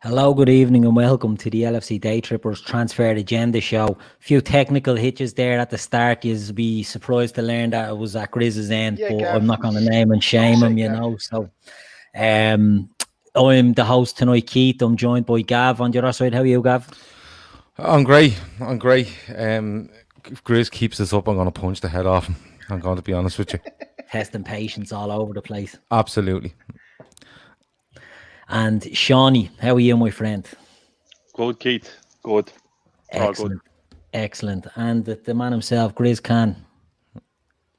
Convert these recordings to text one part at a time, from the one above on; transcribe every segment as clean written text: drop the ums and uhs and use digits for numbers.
Hello, good evening, and welcome to the LFC Daytrippers Transfer Agenda Show. A few technical hitches there at the start. You'll be surprised to learn that it was at Grizz's end, Yeah, but Gav. I'm not going to name and shame Say him, Gav. So, I'm the host tonight, Keith. I'm joined by Gav on your other side. How are you, Gav? I'm great. If Grizz keeps this up, I'm going to punch the head off him. I'm going to be honest with you. Testing patience all over the place. Absolutely. And Seany, how are you, my friend? Good, Keith. Good. Excellent. Excellent. And the man himself, Grizz Khan.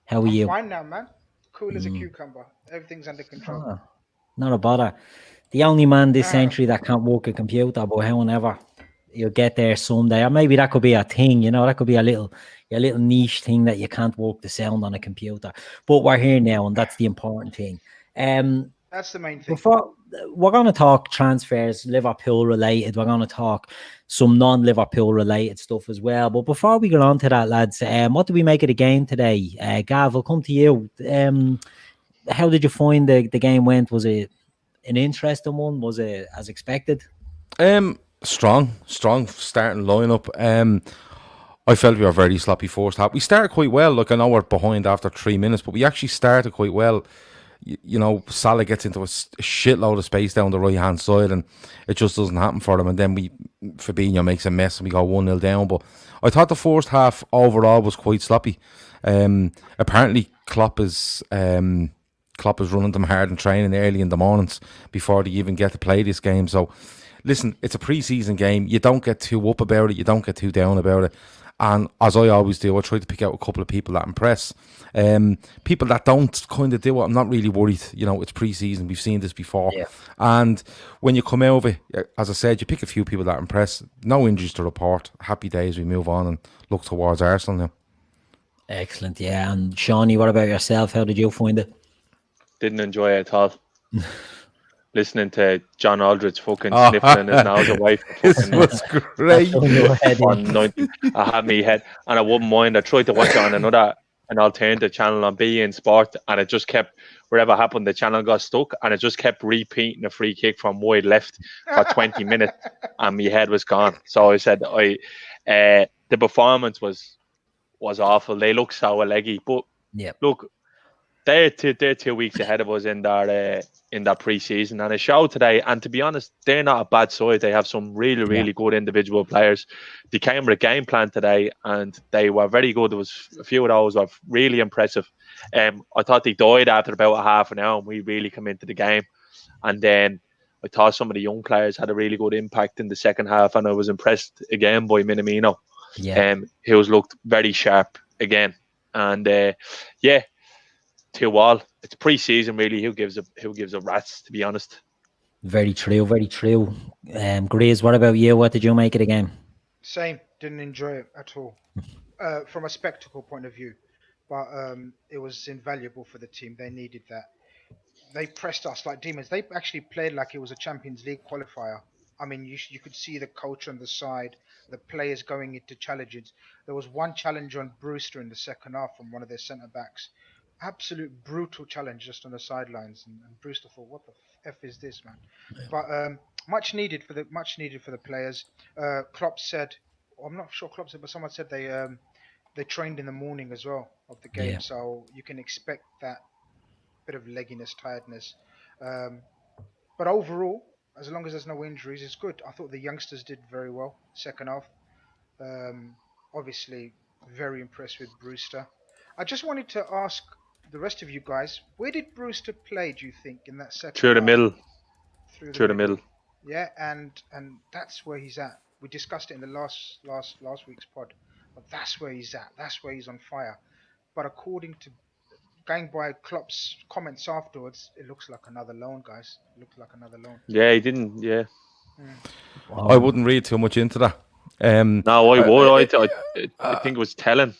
How are you? I'm fine now, man. Cool as a cucumber. Everything's under control. Not a bother. The only man this century that can't work a computer, but however, you'll get there someday. Or maybe that could be a thing, that could be a little niche thing that you can't work the sound on a computer. But we're here now, and that's the important thing. That's the main thing. Before we're going to talk transfers, Liverpool related. We're going to talk some non-Liverpool related stuff as well. But before we get on to that, lads, what do we make of the game today? Gav, I'll come to you. How did you find the game went? Was it an interesting one? Was it as expected? Strong starting lineup. I felt we were very sloppy first half. We started quite well. Look, I know we're behind after 3 minutes, but we actually started quite well. Salah gets into a shitload of space down the right-hand side, and it just doesn't happen for them. And then Fabinho makes a mess, and we go 1-0 down. But I thought the first half overall was quite sloppy. Apparently, Klopp is running them hard and training early in the mornings before they even get to play this game. So, listen, it's a pre-season game. You don't get too up about it. You don't get too down about it. And as I always do, I try to pick out a couple of people that impress. People that don't kind of do it, I'm not really worried. It's pre-season. We've seen this before. Yeah. And when you come out of it, as I said, you pick a few people that impress. No injuries to report. Happy days. We move on and look towards Arsenal now. Excellent, yeah. And Seany, what about yourself? How did you find it? Didn't enjoy it at all. Listening to John Aldridge fucking sniffling his nose away. This was great. I had me head, and I wouldn't mind. I tried to watch it on an alternative channel on Beane Sport, and it just kept, whatever happened, the channel got stuck, and it just kept repeating a free kick from wide left for 20 minutes, and my head was gone. So I said, the performance was awful. They look so leggy, but look, they're 2 weeks ahead of us in that pre-season, and it showed today. And to be honest, they're not a bad side. They have some really good individual players. They came with a game plan today, and they were very good. There was a few of those were really impressive. I thought they died after about a half an hour, and we really come into the game. And then I thought some of the young players had a really good impact in the second half, and I was impressed again by Minamino. Who's looked very sharp again. And 2-2. It's pre-season, really. Who gives a rat's, to be honest? Very true. Grizz, what about you? What did you make of the game? Same. Didn't enjoy it at all. From a spectacle point of view, but it was invaluable for the team. They needed that. They pressed us like demons. They actually played like it was a Champions League qualifier. I mean, you could see the coach on the side, the players going into challenges. There was one challenge on Brewster in the second half from one of their centre backs. Absolute brutal challenge just on the sidelines, and Brewster thought, "What the f is this, man?" Yeah. But much needed for the players. Klopp said, I'm not sure Klopp said, but someone said they trained in the morning as well of the game, so you can expect that bit of legginess, tiredness. But overall, as long as there's no injuries, it's good. I thought the youngsters did very well second half. Obviously, very impressed with Brewster. I just wanted to ask the rest of you guys, where did Brewster play, do you think, in that second Through the half? middle. Through the middle. Yeah, and that's where he's at. We discussed it in the last week's pod, but that's where he's at. That's where he's on fire. But according to going by Klopp's comments afterwards, it looks like another loan, guys. It looks like another loan. Yeah, he didn't. Yeah. I wouldn't read too much into that. No, I would. I think it was telling.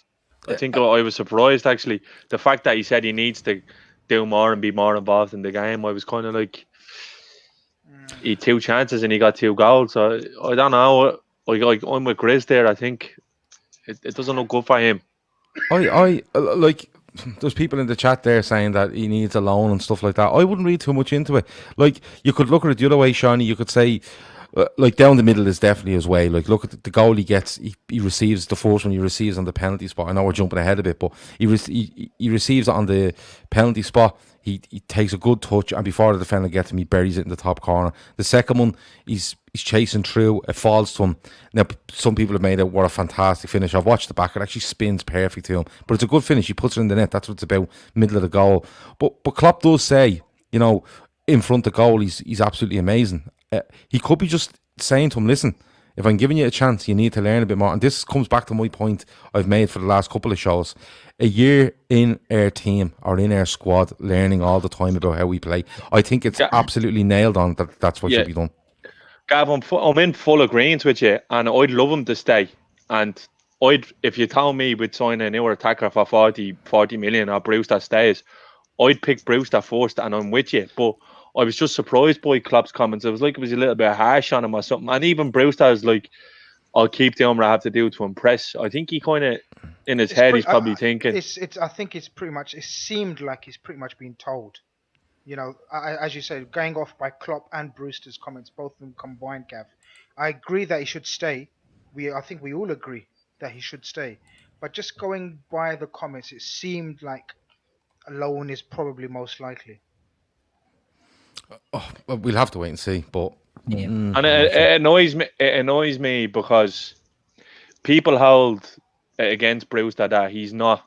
I think I was surprised, actually. The fact that he said he needs to do more and be more involved in the game, I was kind of like, he had 2 chances and he got 2 goals. So I don't know. I'm with Grizz there. I think it doesn't look good for him. I like, there's people in the chat there saying that he needs a loan and stuff like that. I wouldn't read too much into it. Like, you could look at it the other way, Seany. You could say, like down the middle is definitely his way. Like, look at the goal he gets. He receives the first one he receives on the penalty spot. I know we're jumping ahead a bit, but he receives it on the penalty spot. He takes a good touch, and before the defender gets him, he buries it in the top corner. The second one, he's chasing through. It falls to him. Now, some people have made it what a fantastic finish. I've watched the back. It actually spins perfect to him. But it's a good finish. He puts it in the net. That's what it's about, middle of the goal. But Klopp does say, you know, in front of goal, he's absolutely amazing. He could be just saying to him, listen, if I'm giving you a chance, you need to learn a bit more. And this comes back to my point I've made for the last couple of shows. A year in our team or in our squad, learning all the time about how we play. I think it's absolutely nailed on that that's what should be done. Gav, I'm in full agreement with you, and I'd love him to stay. And if you told me we'd sign a newer attacker for 40 million or Brewster stays, I'd pick Brewster first, and I'm with you. But I was just surprised by Klopp's comments. It was like it was a little bit harsh on him or something. And even Brewster is like, I'll keep doing what I have to do to impress. I think he kind of, in his head, he's probably thinking. I think it's pretty much, it seemed like he's pretty much been told. You know, as you said, going off by Klopp and Brewster's comments, both of them combined, Gav. I agree that he should stay. I think we all agree that he should stay. But just going by the comments, it seemed like a loan is probably most likely. Oh, well, we'll have to wait and see, but and it annoys me because people hold against Brewster that he's not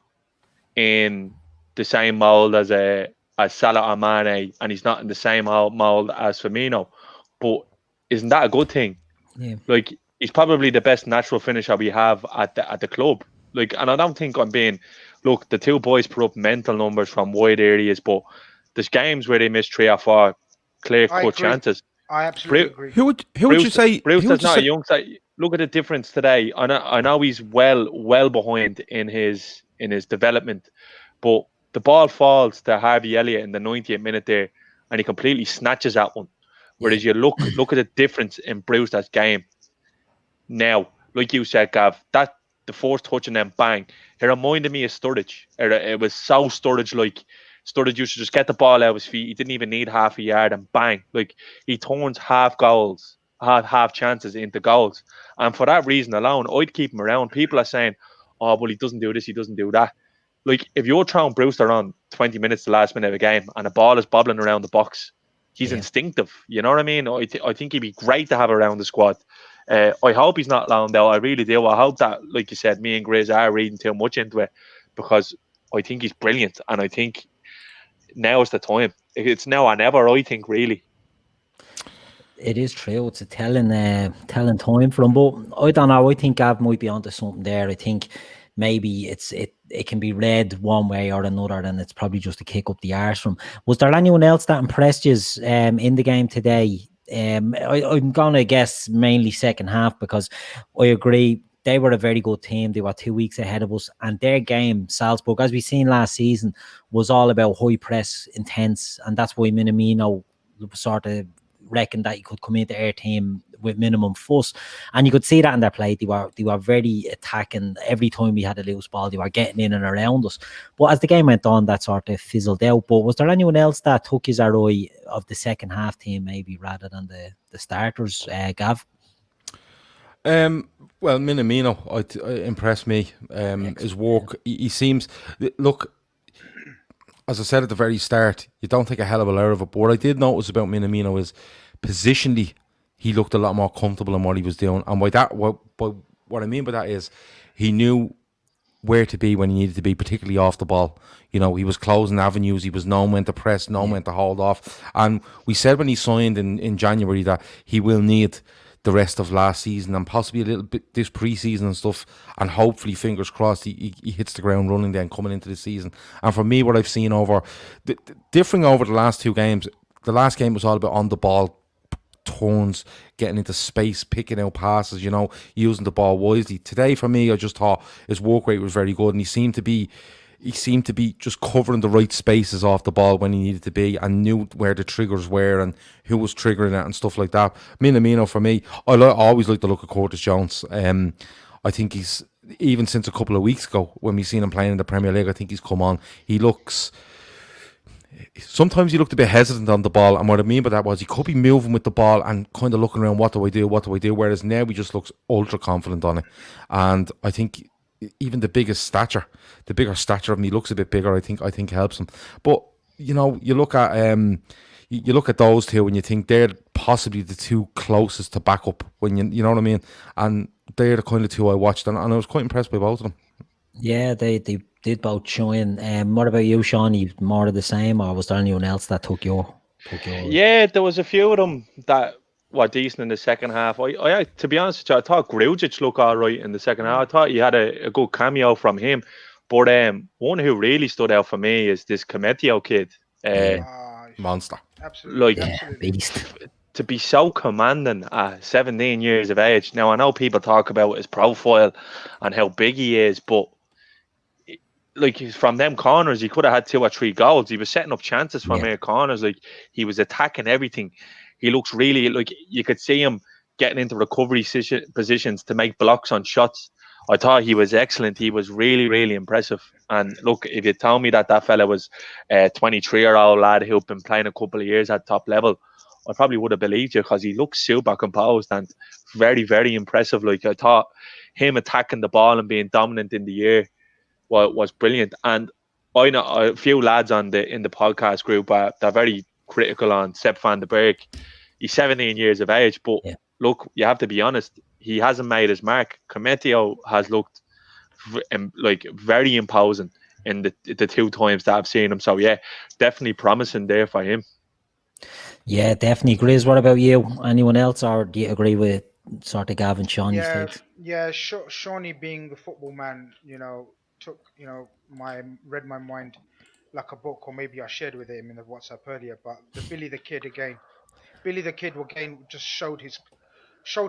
in the same mold as Salah or Mane, and he's not in the same mold as Firmino. But isn't that a good thing? Yeah. Like, he's probably the best natural finisher we have at the club. Like, and I don't think I'm being. Look, the two boys put up mental numbers from wide areas, but there's games where they miss 3 or 4 clear-cut chances. I absolutely agree. Who would you say? Brewster's not a young side. Look at the difference today. I know he's well behind in his development, but the ball falls to Harvey Elliott in the 90th minute there, and he completely snatches that one. Whereas you look at the difference in Brewster's game now. Like you said, Gav, that the first touch and then bang. It reminded me of Sturridge. It was so Sturridge-like. Sturridge used to just get the ball out of his feet. He didn't even need half a yard and bang. Like, he turns half chances into goals. And for that reason alone, I'd keep him around. People are saying, oh, well, he doesn't do this, he doesn't do that. Like, if you're throwing Brewster on 20 minutes the last minute of a game and the ball is bobbling around the box, he's instinctive. You know what I mean? I think he'd be great to have around the squad. I hope he's not loaned out. I really do. I hope that, like you said, me and Grizz are reading too much into it, because I think he's brilliant, and I think now is the time. It's now or never, I think, really. It is true. It's a telling time for him. But I don't know. I think Gav might be onto something there. I think maybe it can be read one way or another, and it's probably just a kick up the arse from. Was there anyone else that impressed you in the game today? I'm gonna guess mainly second half, because I agree they were a very good team. They were 2 weeks ahead of us, and their game, Salzburg, as we seen last season, was all about high press, intense, and that's why Minamino sort of reckoned that he could come into our team with minimum fuss, and you could see that in their play. They were very attacking. Every time we had a loose ball, they were getting in and around us. But as the game went on, that sort of fizzled out. But was there anyone else that took his eye of the second half team, maybe, rather than the starters, Gav? Well, Minamino impressed me. His work, he seems, look, as I said at the very start, you don't take a hell of a lot of it. But what I did notice about Minamino is positionally, he looked a lot more comfortable in what he was doing. And by that, what I mean by that is he knew where to be when he needed to be, particularly off the ball. You know, he was closing avenues. He was knowing when to press, knowing when to hold off. And we said when he signed in January that he will need the rest of last season and possibly a little bit this pre-season and stuff, and hopefully, fingers crossed, he hits the ground running then coming into the season. And for me, what I've seen differing over the last 2 games, the last game was all about on the ball turns, getting into space, picking out passes, you know, using the ball wisely. Today, for me, I just thought his work rate was very good, and he seemed to be just covering the right spaces off the ball when he needed to be, and knew where the triggers were and who was triggering it and stuff like that. Minamino, for me, I always like the look of Curtis Jones. I think he's, even since a couple of weeks ago when we seen him playing in the Premier League, I think he's come on. He looks sometimes he looked a bit hesitant on the ball, and what I mean by that was he could be moving with the ball and kind of looking around, what do I do, whereas now he just looks ultra confident on it. And I think even the bigger stature of him, he looks a bit bigger, I think helps him. But you know, you look at those two and you think they're possibly the two closest to back up, when you know what I mean, and they're the kind of two I watched, and I was quite impressed by both of them. Yeah, they did both shine. What about you, Sean? You more of the same, or was there anyone else that took your? Yeah, there was a few of them that were decent in the second half. I to be honest with you, I thought Grujic looked all right in the second half. I thought he had a good cameo from him. But one who really stood out for me is this Cometio kid. Monster. Absolutely. Like, absolutely. Beast. To be so commanding at 17 years of age. Now, I know people talk about his profile and how big he is, but like, from them corners, he could have had 2 or 3 goals. He was setting up chances from their corners. Like, he was attacking everything. He looks really, like, you could see him getting into recovery positions to make blocks on shots. I thought he was excellent. He was really, really impressive. And look, if you tell me that fella was a 23-year-old lad who'd been playing a couple of years at top level, I probably would have believed you, because he looks super composed and very, very impressive. Like, I thought him attacking the ball and being dominant in the air was brilliant. And I know a few lads in the podcast group they're very critical on Sepp van den Berg. He's 17 years of age, but look, you have to be honest, he hasn't made his mark. Cometio has looked like very imposing in the 2 times that I've seen him. So yeah, definitely promising there for him. Yeah, definitely. Grizz, what about you? Anyone else, or do you agree with sort of Gavin, Seany's takes? Yeah, Shawnee being the football man, you know, read my mind like a book, or maybe I shared with him in the WhatsApp earlier. But the Billy the Kid again just showed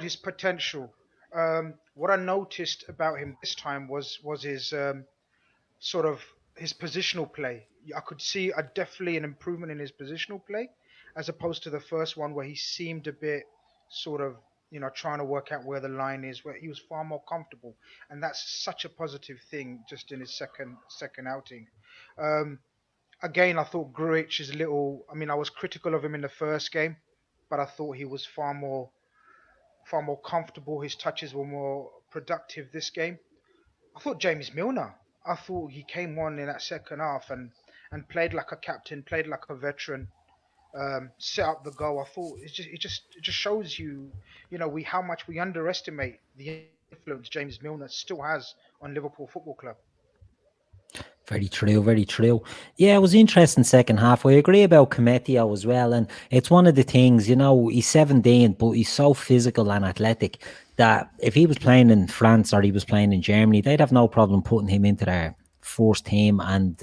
his potential. What I noticed about him this time was his sort of his positional play. I could see definitely an improvement in his positional play, as opposed to the first one where he seemed a bit sort of, you know, trying to work out where the line is, where he was far more comfortable. And that's such a positive thing just in his second outing. Again, I thought Grujic is I was critical of him in the first game, but I thought he was far more comfortable. His touches were more productive this game. I thought James Milner, I thought he came on in that second half and played like a captain, played like a veteran. Set up the goal. I thought it just shows you know, how much we underestimate the influence James Milner still has on Liverpool Football Club. Very true, very true. Yeah, it was interesting second half. I agree about Cometio as well. And it's one of the things, you know, he's 17, but he's so physical and athletic that if he was playing in France or he was playing in Germany, they'd have no problem putting him into their first team and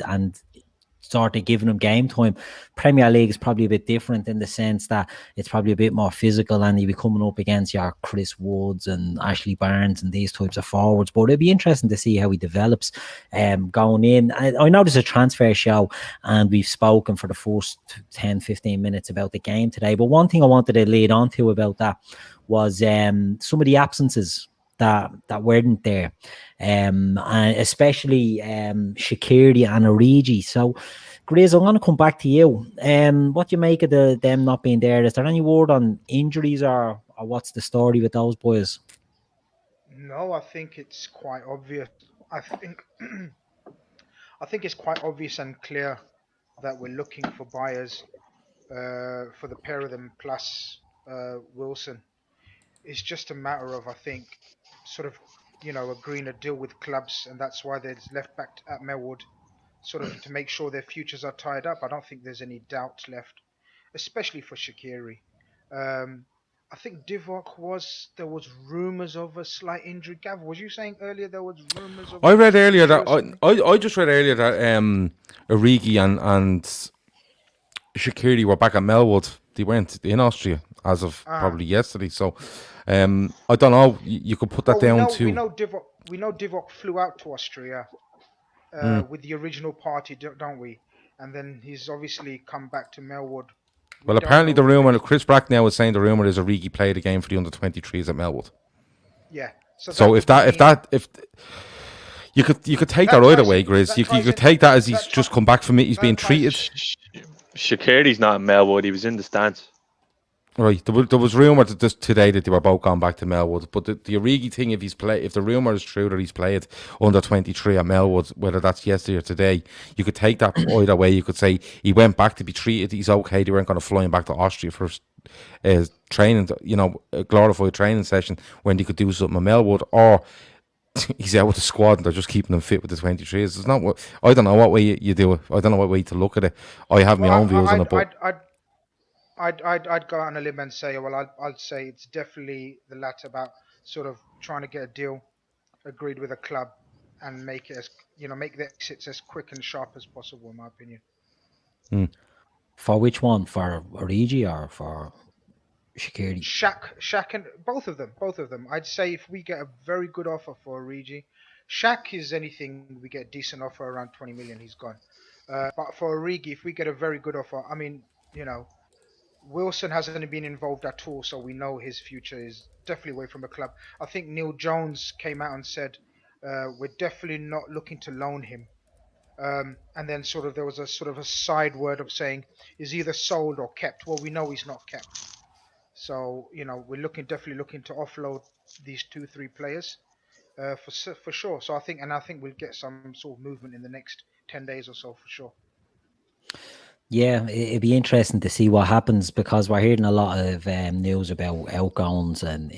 sort of giving him game time. Premier League is probably a bit different in the sense that it's probably a bit more physical, and he'll be coming up against your Chris Woods and Ashley Barnes and these types of forwards. But it'll be interesting to see how he develops going in. I know there's a transfer show and we've spoken for the first 10-15 minutes about the game today, but one thing I wanted to lead on to about that was some of the absences that weren't there, and especially Shaqiri and Origi. So, Grizz, I'm going to come back to you. What do you make of them not being there? Is there any word on injuries or what's the story with those boys? No, I think it's quite obvious. I think it's quite obvious and clear that we're looking for buyers for the pair of them plus Wilson. It's just a matter of, I think, sort of, you know, agreeing a deal with clubs, and that's why they're left back at Melwood, sort of to make sure their futures are tied up. I don't think there's any doubt left, especially for Shaqiri. I think Divock there was rumours of a slight injury. Gav, was you saying earlier there was rumours of? I read earlier that I just read earlier that Origi and Shaqiri were back at Melwood. They weren't in Austria as of probably yesterday. So I don't know. You could put that down to. We know Divock flew out to Austria with the original party, don't we? And then he's obviously come back to Melwood. Well, apparently the rumour, Chris Bracknell was saying the rumour is Origi played a game for the under-23s at Melwood. Yeah. So if you could take that either way, Grizz. You could take that as he's just come back from it. He's being treated. Shaqiri's not in Melwood. He was in the stands. Right, there was rumour today that they were both gone back to Melwood, but the Origi thing, if the rumour is true that he's played under 23 at Melwood, whether that's yesterday or today, you could take that either way. You could say he went back to be treated, he's okay, they weren't going to fly him back to Austria for training, a glorified training session when they could do something at Melwood, or he's out with the squad and they're just keeping him fit with the 23s. It's not what, I don't know what way you do it. I don't know what way to look at it. I have my own views on it, but I'd go out on a limb and say, well, I'd say it's definitely the latter, about sort of trying to get a deal agreed with a club and make it make the exits as quick and sharp as possible, in my opinion. For which one? For Origi or for Shaqiri? Shaq, and both of them. I'd say if we get a very good offer for Origi, Shaq is anything. We get a decent offer around 20 million, he's gone. But for Origi, if we get a very good offer, I mean, Wilson hasn't been involved at all, so we know his future is definitely away from the club. I think Neil Jones came out and said, we're definitely not looking to loan him. And then there was a side word of saying he's either sold or kept. Well, we know he's not kept. So, we're definitely looking to offload these 2-3 players for sure. So I think we'll get some sort of movement in the next 10 days or so for sure. Yeah, it'd be interesting to see what happens, because we're hearing a lot of news about outgoings and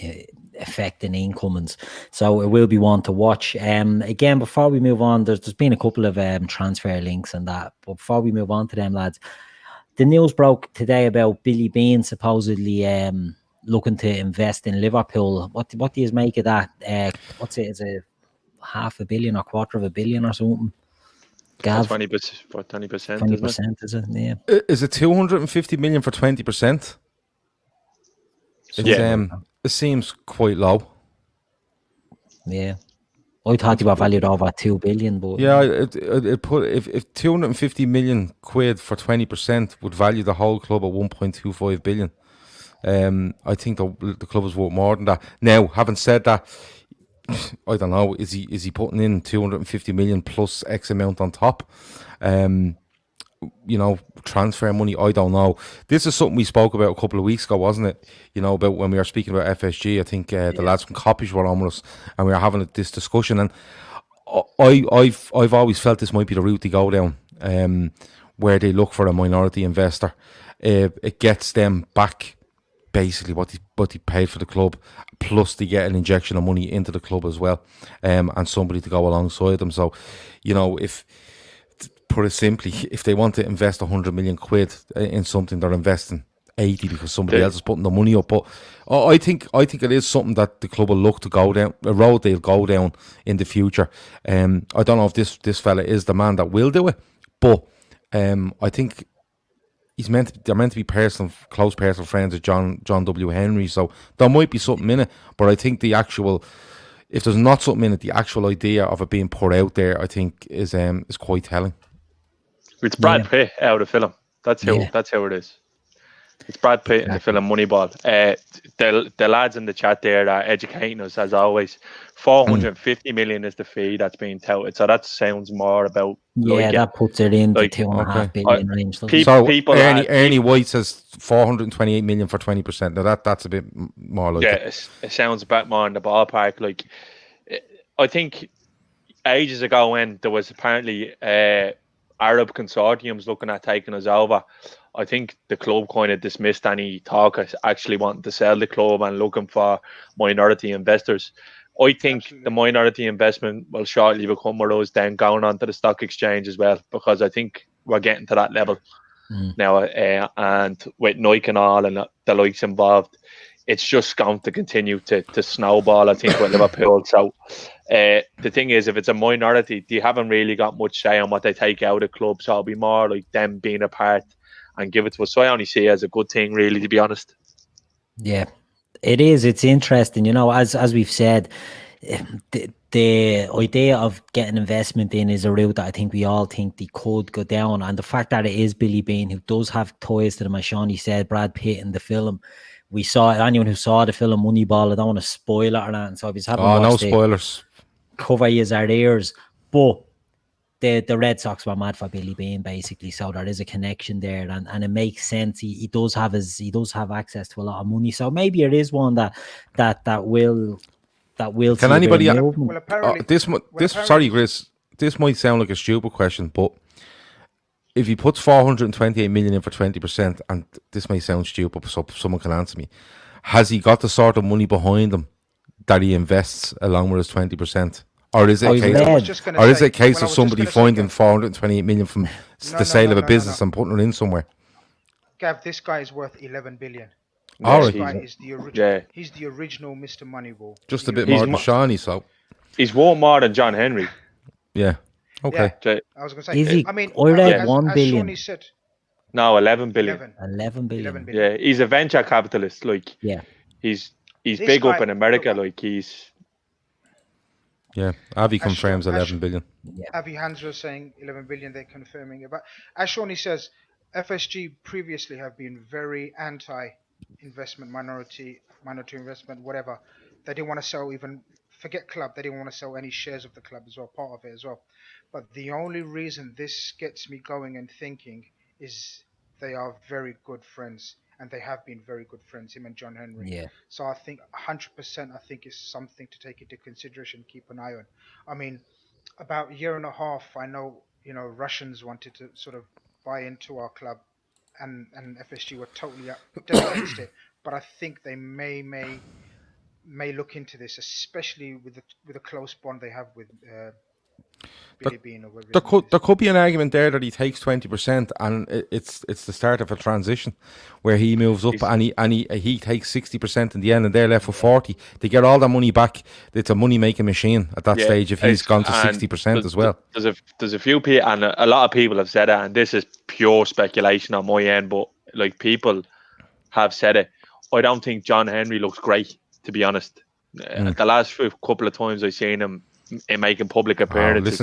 affecting incomings. So it will be one to watch. Again, before we move on, there's been a couple of transfer links and that. But before we move on to them, lads, the news broke today about Billy Beane supposedly looking to invest in Liverpool. What do you make of that? What's it? Is it $500 million or $250 million or something? Gav? 20%, 20%, 20%, is it? Yeah. Is it 250 million for 20%? It seems quite low. Yeah. I thought you were valued over 2 billion, but yeah, it put if 250 million quid for 20% would value the whole club at 1.25 billion. I think the club is worth more than that. Now, having said that, I don't know, is he putting in 250 million plus X amount on top? Transfer money, I don't know. This is something we spoke about a couple of weeks ago, wasn't it? About when we were speaking about FSG. I think the lads from Coppish were on with us and we were having this discussion, and I've always felt this might be the route to go down, where they look for a minority investor. It gets them back basically what he paid for the club, plus they get an injection of money into the club as well, and somebody to go alongside them. So, if, put it simply, if they want to invest 100 million quid in something, they're investing 80 because somebody else is putting the money up. But I think it is something that the club will look to go down, a road they'll go down in the future. I don't know if this fella is the man that will do it, but I think they're meant to be close personal friends of John W. Henry, so there might be something in it. But I think if there's not something in it, the actual idea of it being put out there, I think is quite telling. It's Brad Pitt out of the film. That's how it is. It's Brad Pitt in the film Moneyball. The lads in the chat there are educating us as always. 450 million is the fee that's being touted, so that sounds more about that puts it in the 2.5 billion range. So Ernie White says 428 million for 20%. Now that's a bit more like it sounds a bit more in the ballpark. Like, I think ages ago when there was apparently Arab consortiums looking at taking us over, I think the club kind of dismissed any talk of actually wanting to sell the club and looking for minority investors. I think the minority investment will shortly become one of those then going onto the stock exchange as well, because I think we're getting to that level now, and with Nike and all and the likes involved, it's just going to continue to snowball, I think, with Liverpool. So the thing is, if it's a minority, they haven't really got much say on what they take out of the club, so it'll be more like them being a part and give it to us. So I only see it as a good thing, really, to be honest. Yeah, it is. It's interesting, as we've said, the idea of getting investment in is a route that I think we all think they could go down. And the fact that it is Billy Beane, who does have ties to them, as Seany said, Brad Pitt in the film. We saw it. Anyone who saw the film Moneyball, I don't want to spoil it or that. So if you haven't watched no spoilers. cover his ears. But the Red Sox were mad for Billy Beane, basically. So there is a connection there, and it makes sense. He does have access to a lot of money. So maybe it is one that will Can anybody? Well, apparently, Sorry, Grizz. This might sound like a stupid question, but if he puts 428 million in for 20%, and this may sound stupid, so someone can answer me, has he got the sort of money behind him that he invests along with his 20%? Or is it a case of somebody finding 428 million from the sale of a business and putting it in somewhere? Gav, this guy is worth 11 billion. This guy is the original. He's the original Mr. Moneyball. Just a bit more than Shawnee, so he's worth more than John Henry. Yeah. Okay. Yeah, I was going to say. Is he? I mean, I read 1 as billion. Shawnee said, No, 11 billion. 11 billion. Yeah, he's a venture capitalist. Like, yeah, he's big up in America. Like, he's. Yeah, Avi confirms 11 billion. Yeah. Avi Hansler saying 11 billion. They're confirming it. But as Shawnee says, FSG previously have been very anti-investment, minority investment, whatever. They didn't want to sell forget club. They didn't want to sell any shares of the club as well, part of it as well. But the only reason this gets me going and thinking is they are very good friends, and they have been very good friends, him and John Henry. Yeah. So I think 100%, I think is something to take into consideration, keep an eye on. I mean, about a year and a half, I know, Russians wanted to sort of buy into our club, and FSG were totally against it. But I think they may look into this, especially with the close bond they have with Billy Beane. There could be an argument there that he takes 20%, and it's the start of a transition where he moves up and he takes 60% in the end, and they're left with 40. They get all that money back. It's a money making machine at that stage if he's gone to 60% as well. There's a few people, and a lot of people have said it, and this is pure speculation on my end, but like people have said it. I don't think John Henry looks great, to be honest. The last couple of times I've seen him in making public appearances,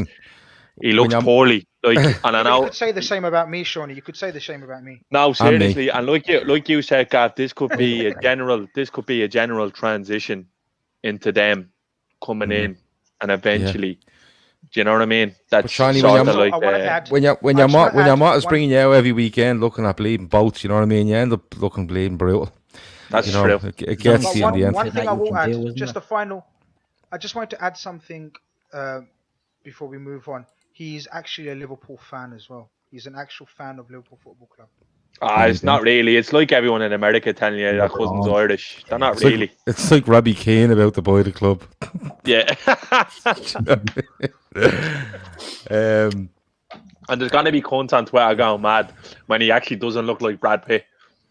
he looks poorly. Like, and I know you could say the same about me, Shawnee. You could say the same about me. No, seriously, and like you said, Gav, this could be a general transition into them coming in, and eventually, do you know what I mean? That's Shawnee, sort of like when your mot is bringing you out every weekend looking at bleeding boats, you know what I mean? You end up looking bleeding brutal. That's true. It gets you in the end. One thing I will add, I just wanted to add something before we move on. He's actually a Liverpool fan as well. He's an actual fan of Liverpool Football Club. It's not really. It's like everyone in America telling you their cousin's Irish. They're not really. It's like Robbie Keane about to buy the club. Yeah. And there's going to be cunts on Twitter going mad when he actually doesn't look like Brad Pitt.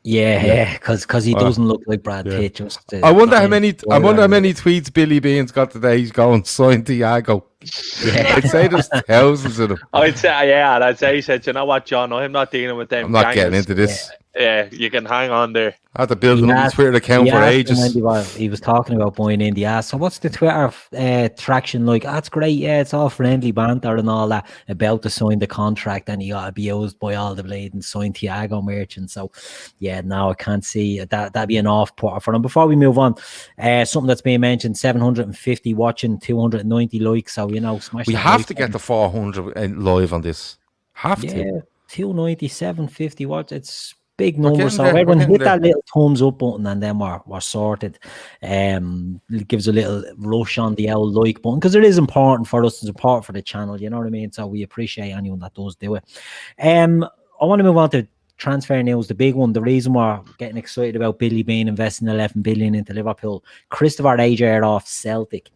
Yeah, because he doesn't look like Brad Pitt. I wonder how many tweets Billy Beane's got today. He's going sign Thiago. Yeah. I'd say there's thousands of them. I'd say he said, you know what, John, I'm not dealing with them. I'm not getting into this. Yeah, you can hang on there. I had to build a Twitter account for ages. He was talking about buying in the ass. So what's the Twitter traction like? That's great. Yeah, it's all friendly banter and all that. About to sign the contract, and he got to be used by all the blade and sign Thiago merchants. So yeah, now I can't see that'd be an off-putter for him. Before we move on, something that's being mentioned: 750 watching, 290 likes. So smash. We have to get the 400 live on this. Have to. 290, 750 watch. It's big numbers. So everyone hit that little thumbs up button, and then we're sorted. It gives a little rush on the old like button, because it is important for us. It's important for the channel. You know what I mean? So we appreciate anyone that does do it. I want to move on to transfer news, the big one. The reason we're getting excited about Billy Beane investing 11 billion into Liverpool, Christopher Ajer off Celtic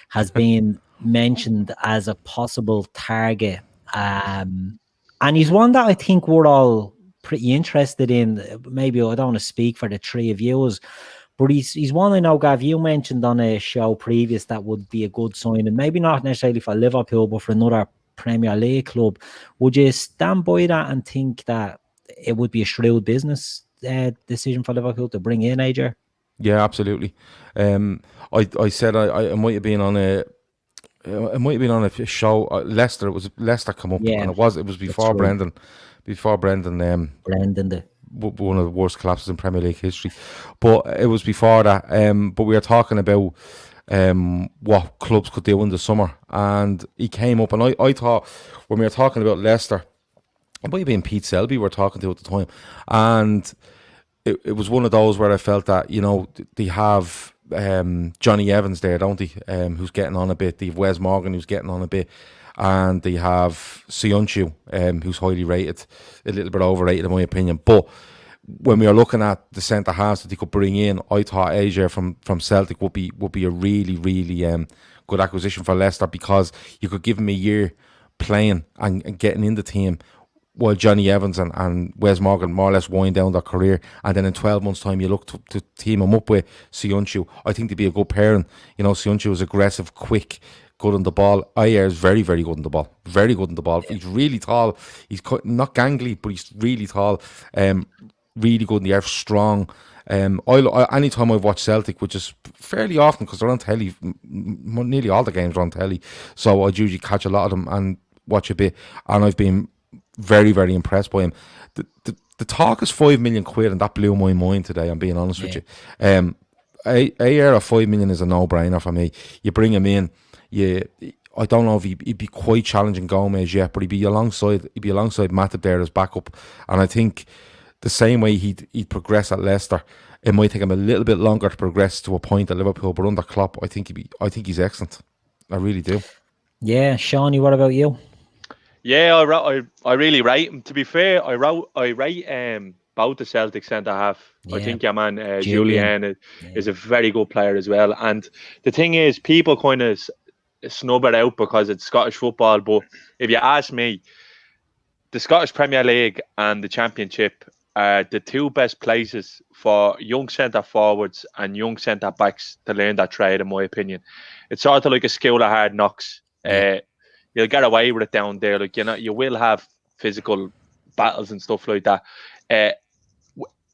has been mentioned as a possible target. And he's one that I think we're all pretty interested in. Maybe I don't want to speak for the three of you, but he's one I know, Gav, you mentioned on a show previous that would be a good sign, and maybe not necessarily for Liverpool, but for another Premier League club. Would you stand by that and think that it would be a shrewd business decision for Liverpool to bring in Ajer? Yeah, absolutely. I said I might have been on a. It might have been on a show. Leicester. It was Leicester come up, and it was before Brendan. Before Brendan, one of the worst collapses in Premier League history. But it was before that. But we were talking about what clubs could do in the summer, and he came up, and I thought when we were talking about Leicester, it might have been Pete Selby we were talking to at the time, and it was one of those where I felt that, you know, they have Johnny Evans there, don't they? Who's getting on a bit. They have Wes Morgan, who's getting on a bit, and they have Sionchu, who's highly rated, a little bit overrated in my opinion. But when we are looking at the centre halves that they could bring in, I thought Ajer from Celtic would be a really good acquisition for Leicester, because you could give him a year playing and getting in the team, while Johnny Evans and Wes Morgan more or less wind down their career, and then in 12 months' time you look to team him up with Sionchu. I think they'd be a good pairing. You know, Sionchu is aggressive, quick, good on the ball. Ajer is very, very good on the ball. Very good on the ball. He's really tall. He's not gangly, but he's really tall. Really good in the air, strong. Anytime I've watched Celtic, which is fairly often because they're on telly, nearly all the games are on telly, so I usually catch a lot of them and watch a bit, and I've been very, very impressed by him. The talk is 5 million quid, and that blew my mind today, I'm being honest with you. A year of 5 million is a no-brainer for me. You bring him in, I don't know if he'd be quite challenging Gomez yet, but he'd be alongside Matip there as backup, and I think the same way he'd progress at Leicester, it might take him a little bit longer to progress to a point at Liverpool, but under Klopp, I think he's excellent. I really do. Yeah, Shawnee, what about you? Yeah, I really rate him. To be fair, I rate both the Celtic centre half. I think your man Jullien is a very good player as well. And the thing is, people kind of snub it out because it's Scottish football. But if you ask me, the Scottish Premier League and the Championship are the two best places for young centre forwards and young centre backs to learn that trade, in my opinion. It's sort of like a school of hard knocks. You'll get away with it down there. Like, you know, you will have physical battles and stuff like that.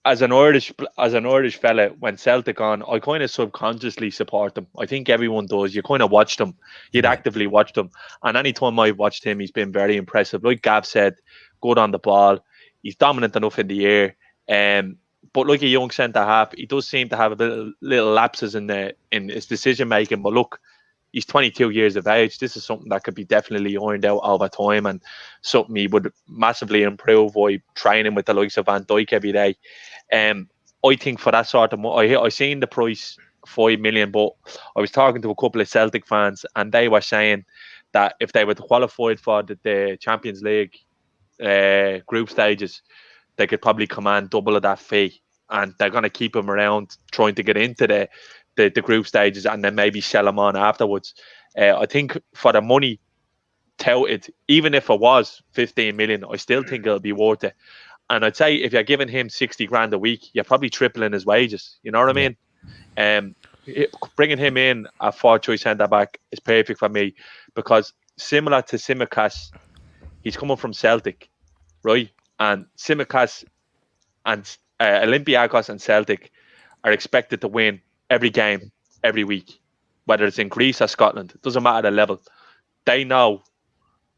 As an Irish fella, when Celtic on, I kind of subconsciously support them. I think everyone does. You kind of watch them. You'd actively watch them. And anytime I've watched him, he's been very impressive. Like Gav said, good on the ball. He's dominant enough in the air. But like a young centre half, he does seem to have a bit of little lapses in his decision making. But look, he's 22 years of age. This is something that could be definitely ironed out over time, and something he would massively improve by training with the likes of Van Dijk every day. I think for that sort of I seen the price 5 million, but I was talking to a couple of Celtic fans, and they were saying that if they were qualified for the Champions League group stages, they could probably command double of that fee, and they're going to keep him around trying to get into the group stages and then maybe sell him on afterwards. I think for the money touted, even if it was 15 million, I still think it'll be worth it. And I'd say if you're giving him 60 grand a week, you're probably tripling his wages. You know what I mean? Bringing him in at fourth choice centre back is perfect for me, because similar to Tsimikas, he's coming from Celtic, right? And Tsimikas and Olympiacos and Celtic are expected to win every game, every week, whether it's in Greece or Scotland. It doesn't matter the level. They know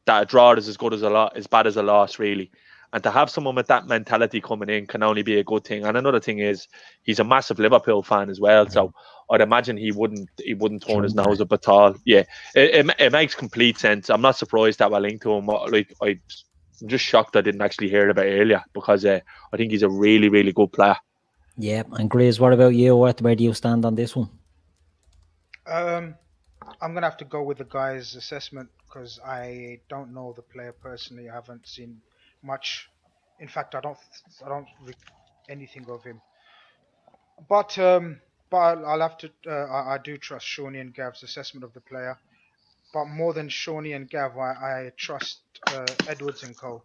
that a draw is as good as as bad as a loss, really. And to have someone with that mentality coming in can only be a good thing. And another thing is, he's a massive Liverpool fan as well. So I'd imagine he wouldn't turn his nose up at all. Yeah, it makes complete sense. I'm not surprised that we're linked to him. Like, I'm just shocked I didn't actually hear about it earlier, because I think he's a really, really good player. Yeah, and Grizz, what about you? Where do you stand on this one? I'm gonna have to go with the guy's assessment, because I don't know the player personally. I haven't seen much. In fact, I don't read anything of him. But I'll have to. I do trust Shawnee and Gav's assessment of the player. But more than Shawnee and Gav, I trust Edwards and Co.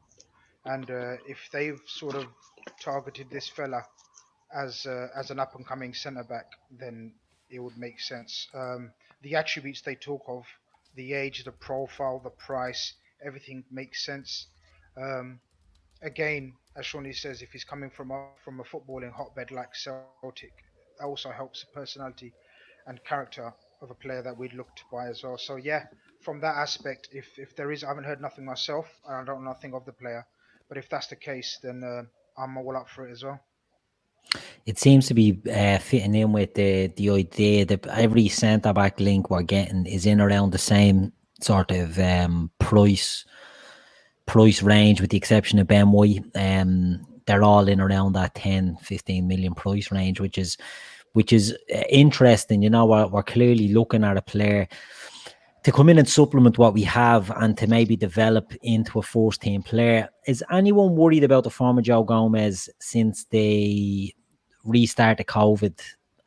And if they've sort of targeted this fella as an up and coming centre back, then it would make sense. The attributes they talk of, the age, the profile, the price, everything makes sense. Again, as Shawnee says, if he's coming from a footballing hotbed like Celtic, that also helps the personality and character of a player that we'd look to buy as well. So yeah, from that aspect, if there is, I haven't heard nothing myself, and I don't know nothing of the player, but if that's the case, then I'm all up for it as well. it seems to be fitting in with the idea that every centre back link we're getting is in around the same sort of price range, with the exception of Ben White. They're all in around that 10-15 million price range, which is interesting. You know, we're clearly looking at a player to come in and supplement what we have and to maybe develop into a first team player. Is anyone worried about the form of Joe Gomez since they restarted COVID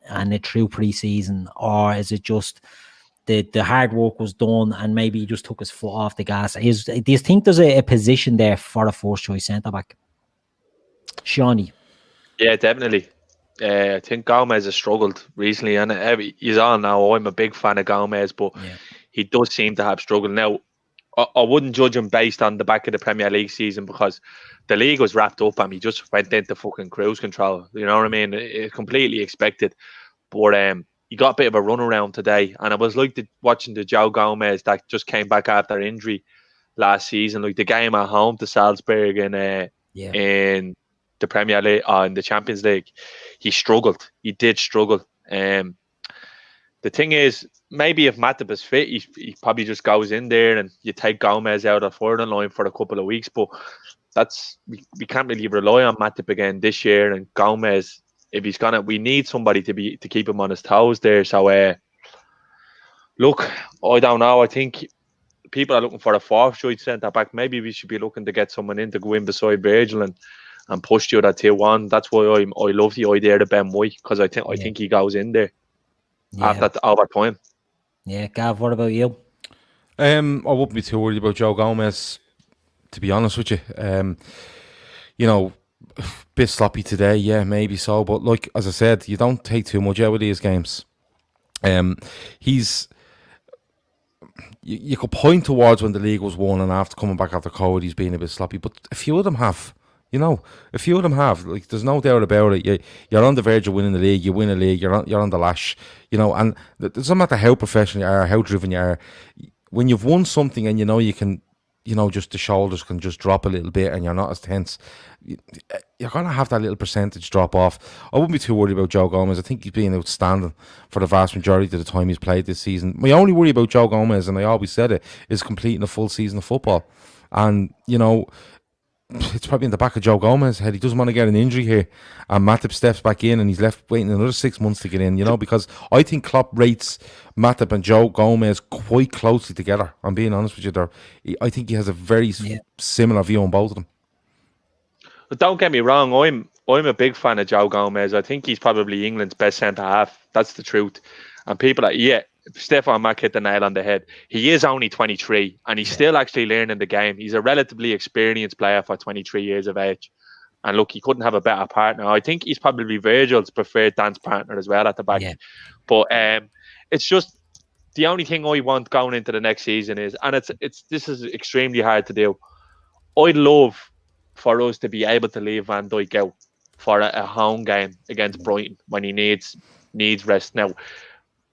and it through pre-season, or is it just the hard work was done and maybe he just took his foot off the gas? Do you think there's a position there for a first choice centre back? Seany. Yeah, definitely. I think Gomez has struggled recently, and he's all now. I'm a big fan of Gomez, but he does seem to have struggled. Now, I wouldn't judge him based on the back of the Premier League season, because the league was wrapped up and he just went into fucking cruise control. You know what I mean? It's completely expected. But he got a bit of a run around today, and it was like watching the Joe Gomez that just came back after injury last season, like the game at home to Salzburg in the Premier League, in the Champions League. He struggled. He did struggle. The thing is, maybe if Matip is fit, he probably just goes in there and you take Gomez out of forward line for a couple of weeks. But we can't really rely on Matip again this year. And Gomez, if he's gonna, we need somebody to keep him on his toes there. So look, I don't know. I think people are looking for a fourth choice centre back. Maybe we should be looking to get someone in to go in beside Virgil and push you that tier one. That's why I love the idea of Ben White, because I think he goes in there after over time. Yeah, Gav, what about you? I wouldn't be too worried about Joe Gomez, to be honest with you. You know, bit sloppy today, yeah, maybe so. But like as I said, you don't take too much out of these games. You could point towards when the league was won and after coming back after COVID, he's been a bit sloppy. But a few of them have. You know, a few of them have. Like, there's no doubt about it. You're on the verge of winning the league. You win a league. You're on the lash. You know, and it doesn't matter how professional you are, how driven you are. When you've won something and you know you can, you know, just the shoulders can just drop a little bit and you're not as tense, you're going to have that little percentage drop off. I wouldn't be too worried about Joe Gomez. I think he's been outstanding for the vast majority of the time he's played this season. My only worry about Joe Gomez, and I always said it, is completing a full season of football. And, you know, it's probably in the back of Joe Gomez's head. He doesn't want to get an injury here, and Matip steps back in and he's left waiting another 6 months to get in, you know, because I think Klopp rates Matip and Joe Gomez quite closely together. I'm being honest with you. I think he has a very similar view on both of them. But don't get me wrong, I'm a big fan of Joe Gomez. I think he's probably England's best centre half. That's the truth. And people are, Stefan Mack hit the nail on the head. He is only 23 and he's still actually learning the game. He's a relatively experienced player for 23 years of age. And look, he couldn't have a better partner. I think he's probably Virgil's preferred dance partner as well at the back. Yeah. But it's just the only thing I want going into the next season is, and this is extremely hard to do. I'd love for us to be able to leave Van Dijk out for a home game against Brighton when he needs rest. Now,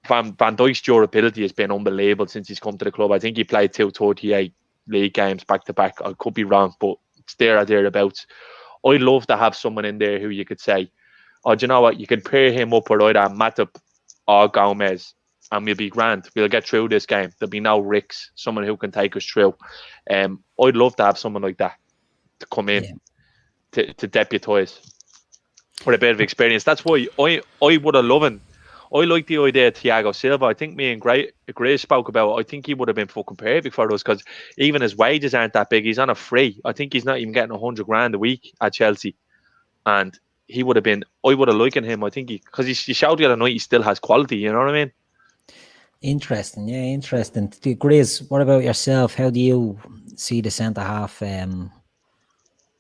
Van Dijk's durability has been unbelievable since he's come to the club. I think he played 238 league games back to back. I could be wrong, but it's there or thereabouts. I'd love to have someone in there who you could say, do you know what? You can pair him up with either Matip or Gomez, and we'll be grand. We'll get through this game. There'll be no risks. Someone who can take us through. I'd love to have someone like that to come in to deputise for a bit of experience. That's why I would have loved. I like the idea of Thiago Silva. I think me and Grizz spoke about it. I think he would have been fucking perfect for us, because even his wages aren't that big. He's on a free. I think he's not even getting 100 grand a week at Chelsea. And he would have been, I would have liked him. I think because he showed the other night he still has quality, you know what I mean? Interesting, yeah, interesting. Grizz, what about yourself? How do you see the centre half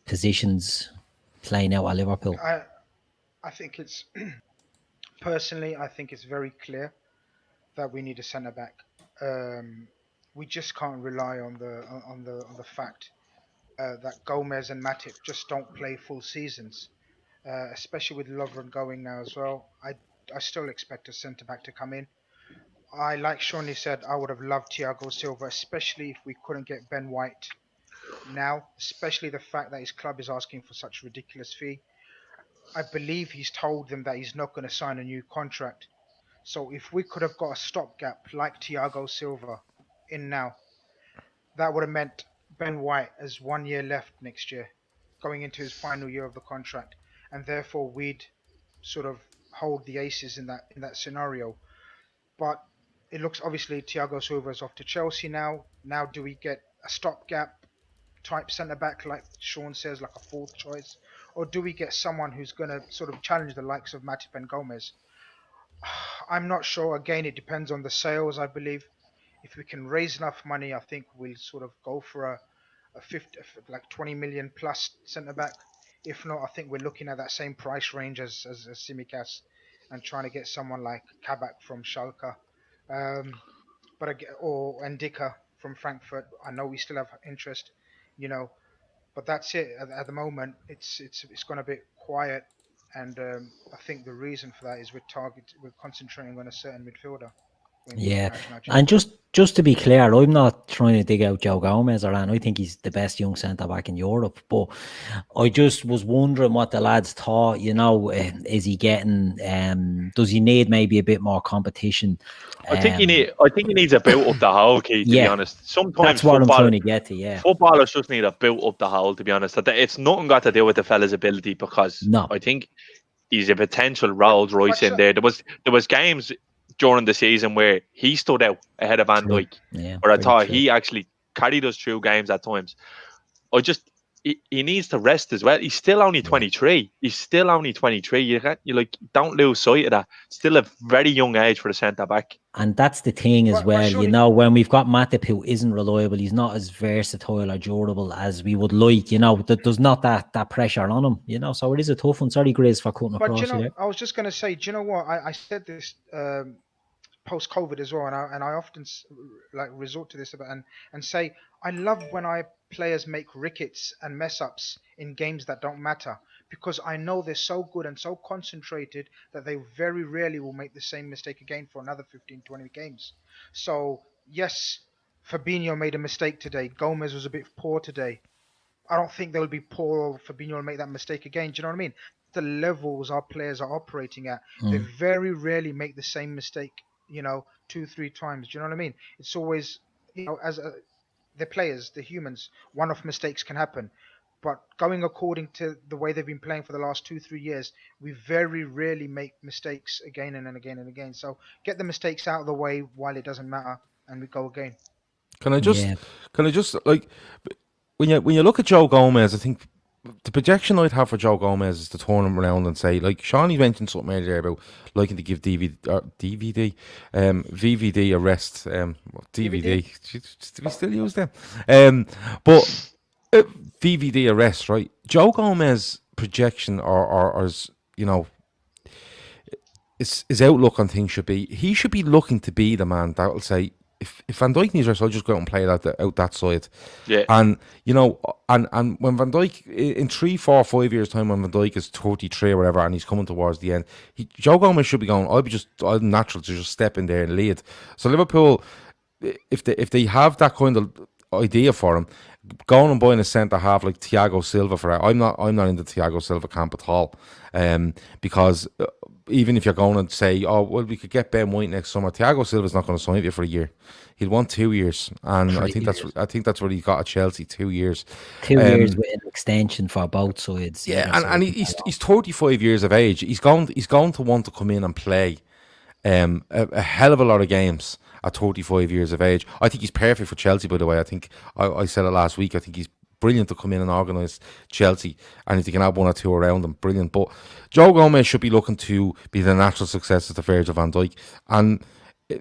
positions playing out at Liverpool? I think it's personally, I think it's very clear that we need a centre back. We just can't rely on the fact that Gomez and Matip just don't play full seasons, especially with Lovren going now as well. I still expect a centre back to come in. Like Shawnee said, I would have loved Thiago Silva, especially if we couldn't get Ben White now, especially the fact that his club is asking for such a ridiculous fee. I believe he's told them that he's not going to sign a new contract. So if we could have got a stopgap like Thiago Silva in now, that would have meant Ben White has 1 year left next year, going into his final year of the contract, and therefore we'd sort of hold the aces in that scenario. But it looks obviously Thiago Silva is off to Chelsea now. Now do we get a stopgap type centre back like Sean says, like a fourth choice, or do we get someone who's going to sort of challenge the likes of Matip and Gomez? I'm not sure. Again, it depends on the sales, I believe. If we can raise enough money, I think we'll sort of go for a 50, like 20 million plus centre back. If not, I think we're looking at that same price range as Simicas and trying to get someone like Kabak from Schalke, um, or Ndika from Frankfurt. I know we still have interest, you know, but that's it. At the moment, it's gone a bit quiet, and I think the reason for that is we're concentrating on a certain midfielder when we Yeah, can actually and buy. just to be clear, I'm not trying to dig out Joe Gomez or anything. I think he's the best young centre back in Europe. But I just was wondering what the lads thought. Is he getting? Does he need maybe a bit more competition? I think he needs a build up the hole, Keith. To be Yeah, honest, sometimes that's what I'm trying to get to. Yeah, footballers just need a build up the hole. To be honest, it's nothing got to do with the fella's ability, because no, I think he's a potential Rolls Royce in there. There was games during the season where he stood out ahead of Van true. Dijk, Yeah, where I very thought true. he actually carried us through games at times. He needs to rest as well. He's still only 23. He's still only 23. You don't lose sight of that. Still a very young age for the centre back. And that's the thing as well. surely, When we've got Matip who isn't reliable, he's not as versatile or durable as we would like. There's not that pressure on him. So it is a tough one. Sorry, Grizz, for cutting but across you there. I was just going to say, do you know what? I said this post COVID as well, and I often like resort to this and say I love when players make rickets and mess ups in games that don't matter, because I know they're so good and so concentrated that they very rarely will make the same mistake again for another 15, 20 games. So yes, Fabinho made a mistake today. Gomez was a bit poor today. I don't think they will be poor or Fabinho will make that mistake again. Do you know what I mean? The levels our players are operating at, they very rarely make the same mistake, 2, 3 times. Do you know what I mean? It's always, the players, the humans, one-off mistakes can happen. But going according to the way they've been playing for the last 2, 3 years, we very rarely make mistakes again and again and again. So get the mistakes out of the way while it doesn't matter, and we go again. Can I just like when you look at Joe Gomez, I think the projection I'd have for Joe Gomez is to turn him around and say, like Shawnee mentioned something earlier about liking to give VVD a rest. DVD. Do we still use them? But VVD a rest, right? Joe Gomez projection or his outlook on things he should be looking to be the man that will say, if Van Dijk needs rest, I'll just go out and play out that side. Yeah. And and when Van Dijk in 3, 4, 5 years time, when Van Dijk is 33 or whatever, and he's coming towards the end, Joe Gomez should be going, I'm natural to just step in there and lead. So Liverpool, if they have that kind of idea for him, going and buying a centre half like Thiago Silva for it, I'm not in the Thiago Silva camp at all, because even if you're going and say, oh well, we could get Ben White next summer, Thiago Silva's not going to sign with you for a year. He'll want 2 years, and I think that's what he got at Chelsea, 2 years. 2 years with an extension for both sides. Yeah, and he's 35 years of age. He's going to want to come in and play a hell of a lot of games at 35 years of age. I think he's perfect for Chelsea, by the way. I think I said it last week. I think he's brilliant to come in and organise Chelsea, and if they can have 1 or 2 around him, brilliant. But Joe Gomez should be looking to be the natural successor to Virgil van Dijk, and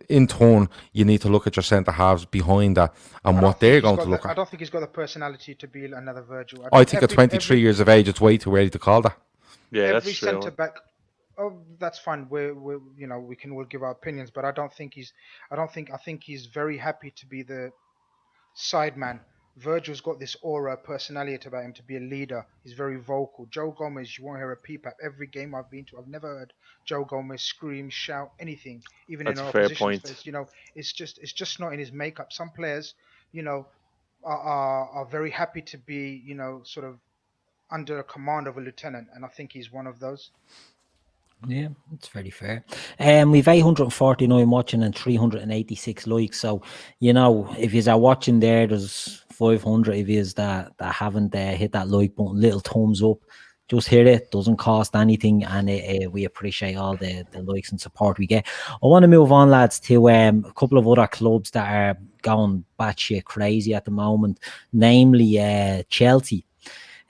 in turn, you need to look at your centre halves behind that and what they're going to look at. I don't think he's got the personality to be another Virgil. I think at 23 years of age, it's way too early to call that. Yeah, every that's true. centre back. Oh, that's fine. We can all give our opinions, but I think he's very happy to be the side man. Virgil's got this aura, personality about him to be a leader. He's very vocal. Joe Gomez, you won't hear a peep at every game I've been to. I've never heard Joe Gomez scream, shout, anything, even That's in our a fair opposition's point. face. It's just not in his makeup. Some players, are very happy to be, sort of under a command of a lieutenant, and I think he's one of those. Yeah, that's very fair. We've 849 watching and 386 likes. So, you know, if you are watching there, there's 500 of you that haven't hit that like button, little thumbs up. Just hit it. Doesn't cost anything, and we appreciate all the likes and support we get. I want to move on, lads, to a couple of other clubs that are going batshit crazy at the moment, namely Chelsea.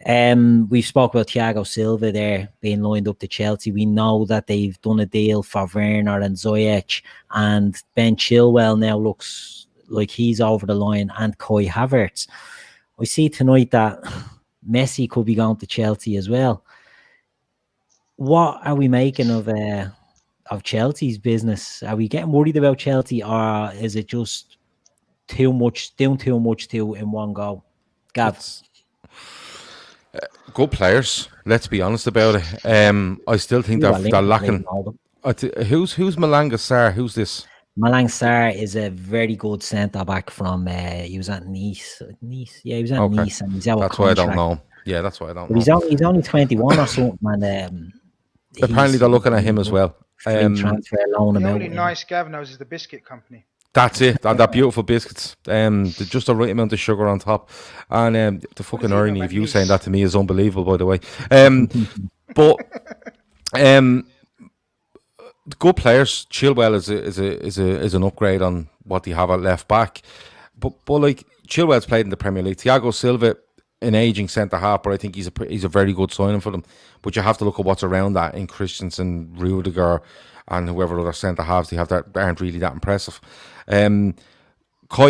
We've spoke about Thiago Silva there being lined up to Chelsea. We know that they've done a deal for Werner and Ziyech, and Ben Chilwell now looks like he's over the line, and Kai Havertz. I see tonight that Messi could be going to Chelsea as well. What are we making of Chelsea's business? Are we getting worried about Chelsea, or is it just too much, doing too much in one go? Gav. Good players. Let's be honest about it. I still think they're lacking. Who's Malanga Sarr? Who's this? Malang Sarr is a very good centre back from. He was at Nice. Yeah, he was at Nice, and he's out. That's why I don't know. Yeah, that's why I don't know. He's only 21 or something, and apparently they're looking at him as well. Transfer loan the him only out. nice Gav knows is the biscuit company. That's it. And that beautiful biscuits. Just the right amount of sugar on top. And the fucking irony of you saying that to me is unbelievable, by the way. But good players. Chilwell is an upgrade on what they have at left back. But like Chilwell's played in the Premier League. Thiago Silva, an aging centre half, but I think he's a very good signing for them. But you have to look at what's around that in Christensen, Rudiger, and whoever other centre halves they have that aren't really that impressive. Kai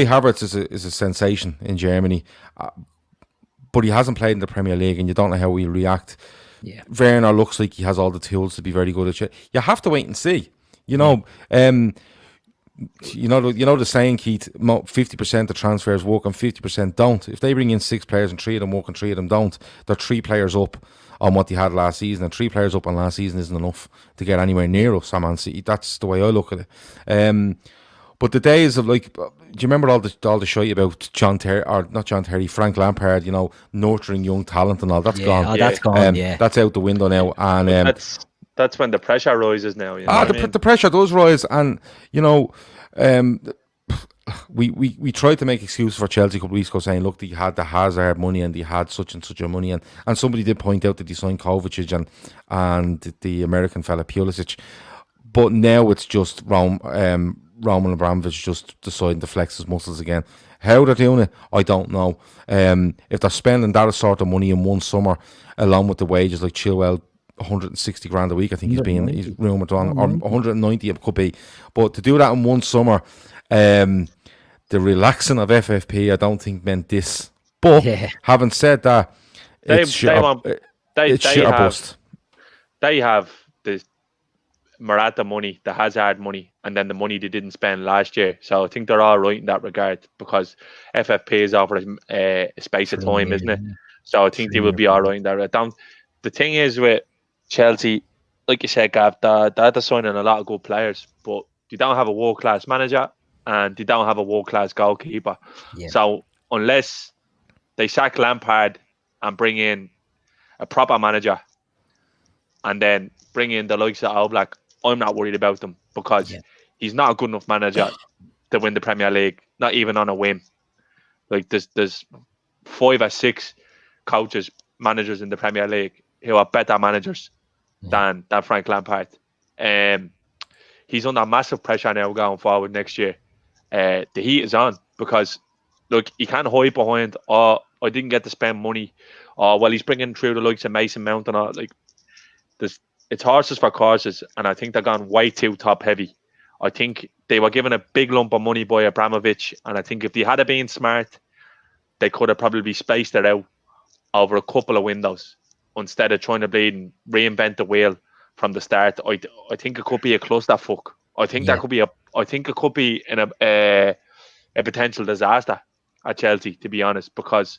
Havertz is a sensation in Germany, but he hasn't played in the Premier League, and you don't know how he'll react. Yeah. Werner looks like he has all the tools to be very good at it. You have to wait and see. You know, you know the saying, Keith, 50% of transfers work and 50% don't. If they bring in 6 players and 3 of them work and 3 of them don't, they're 3 players up on what they had last season, and 3 players up on last season isn't enough to get anywhere near us. That's the way I look at it. But the days of, like, do you remember all the shite about Frank Lampard, you know, nurturing young talent and all? That's gone. Oh, that's gone. That's out the window now. And that's when the pressure rises now. You know the pressure does rise, and you know, we tried to make excuses for Chelsea a couple of weeks ago, saying, look, they had the Hazard money and they had such and such a money, and somebody did point out that they signed Kovacic and the American fella Pulisic, but now it's just Roman Abramovich just deciding to flex his muscles again. How they're doing it, I don't know. If they're spending that sort of money in one summer, along with the wages, like Chilwell, 160 grand a week, I think he's rumoured on, or 190 it could be. But to do that in one summer, the relaxing of FFP, I don't think meant this. But having said that, they have the Morata money, the Hazard money, and then the money they didn't spend last year. So I think they're all right in that regard, because FFP is over a space of time, isn't it? So I think they will be all right in that. The thing is with Chelsea, like you said, Gav, they're signing a lot of good players, but they don't have a world-class manager and they don't have a world-class goalkeeper. Yeah. So unless they sack Lampard and bring in a proper manager and then bring in the likes of Oblak, I'm not worried about them, because he's not a good enough manager to win the Premier League, not even on a whim. Like there's 5 or 6 managers in the Premier League who are better managers than Frank Lampard. He's under massive pressure now going forward next year. The heat is on, because look, he can't hide behind, I didn't get to spend money, well, he's bringing through the likes of Mason Mount and all. Like, it's horses for courses, and I think they're gone way too top heavy. I think they were given a big lump of money by Abramovich, and I think if they had been smart, they could have probably spaced it out over a couple of windows instead of trying to reinvent the wheel from the start. I think it could be a clusterfuck. I think that could be a potential disaster at Chelsea, to be honest, because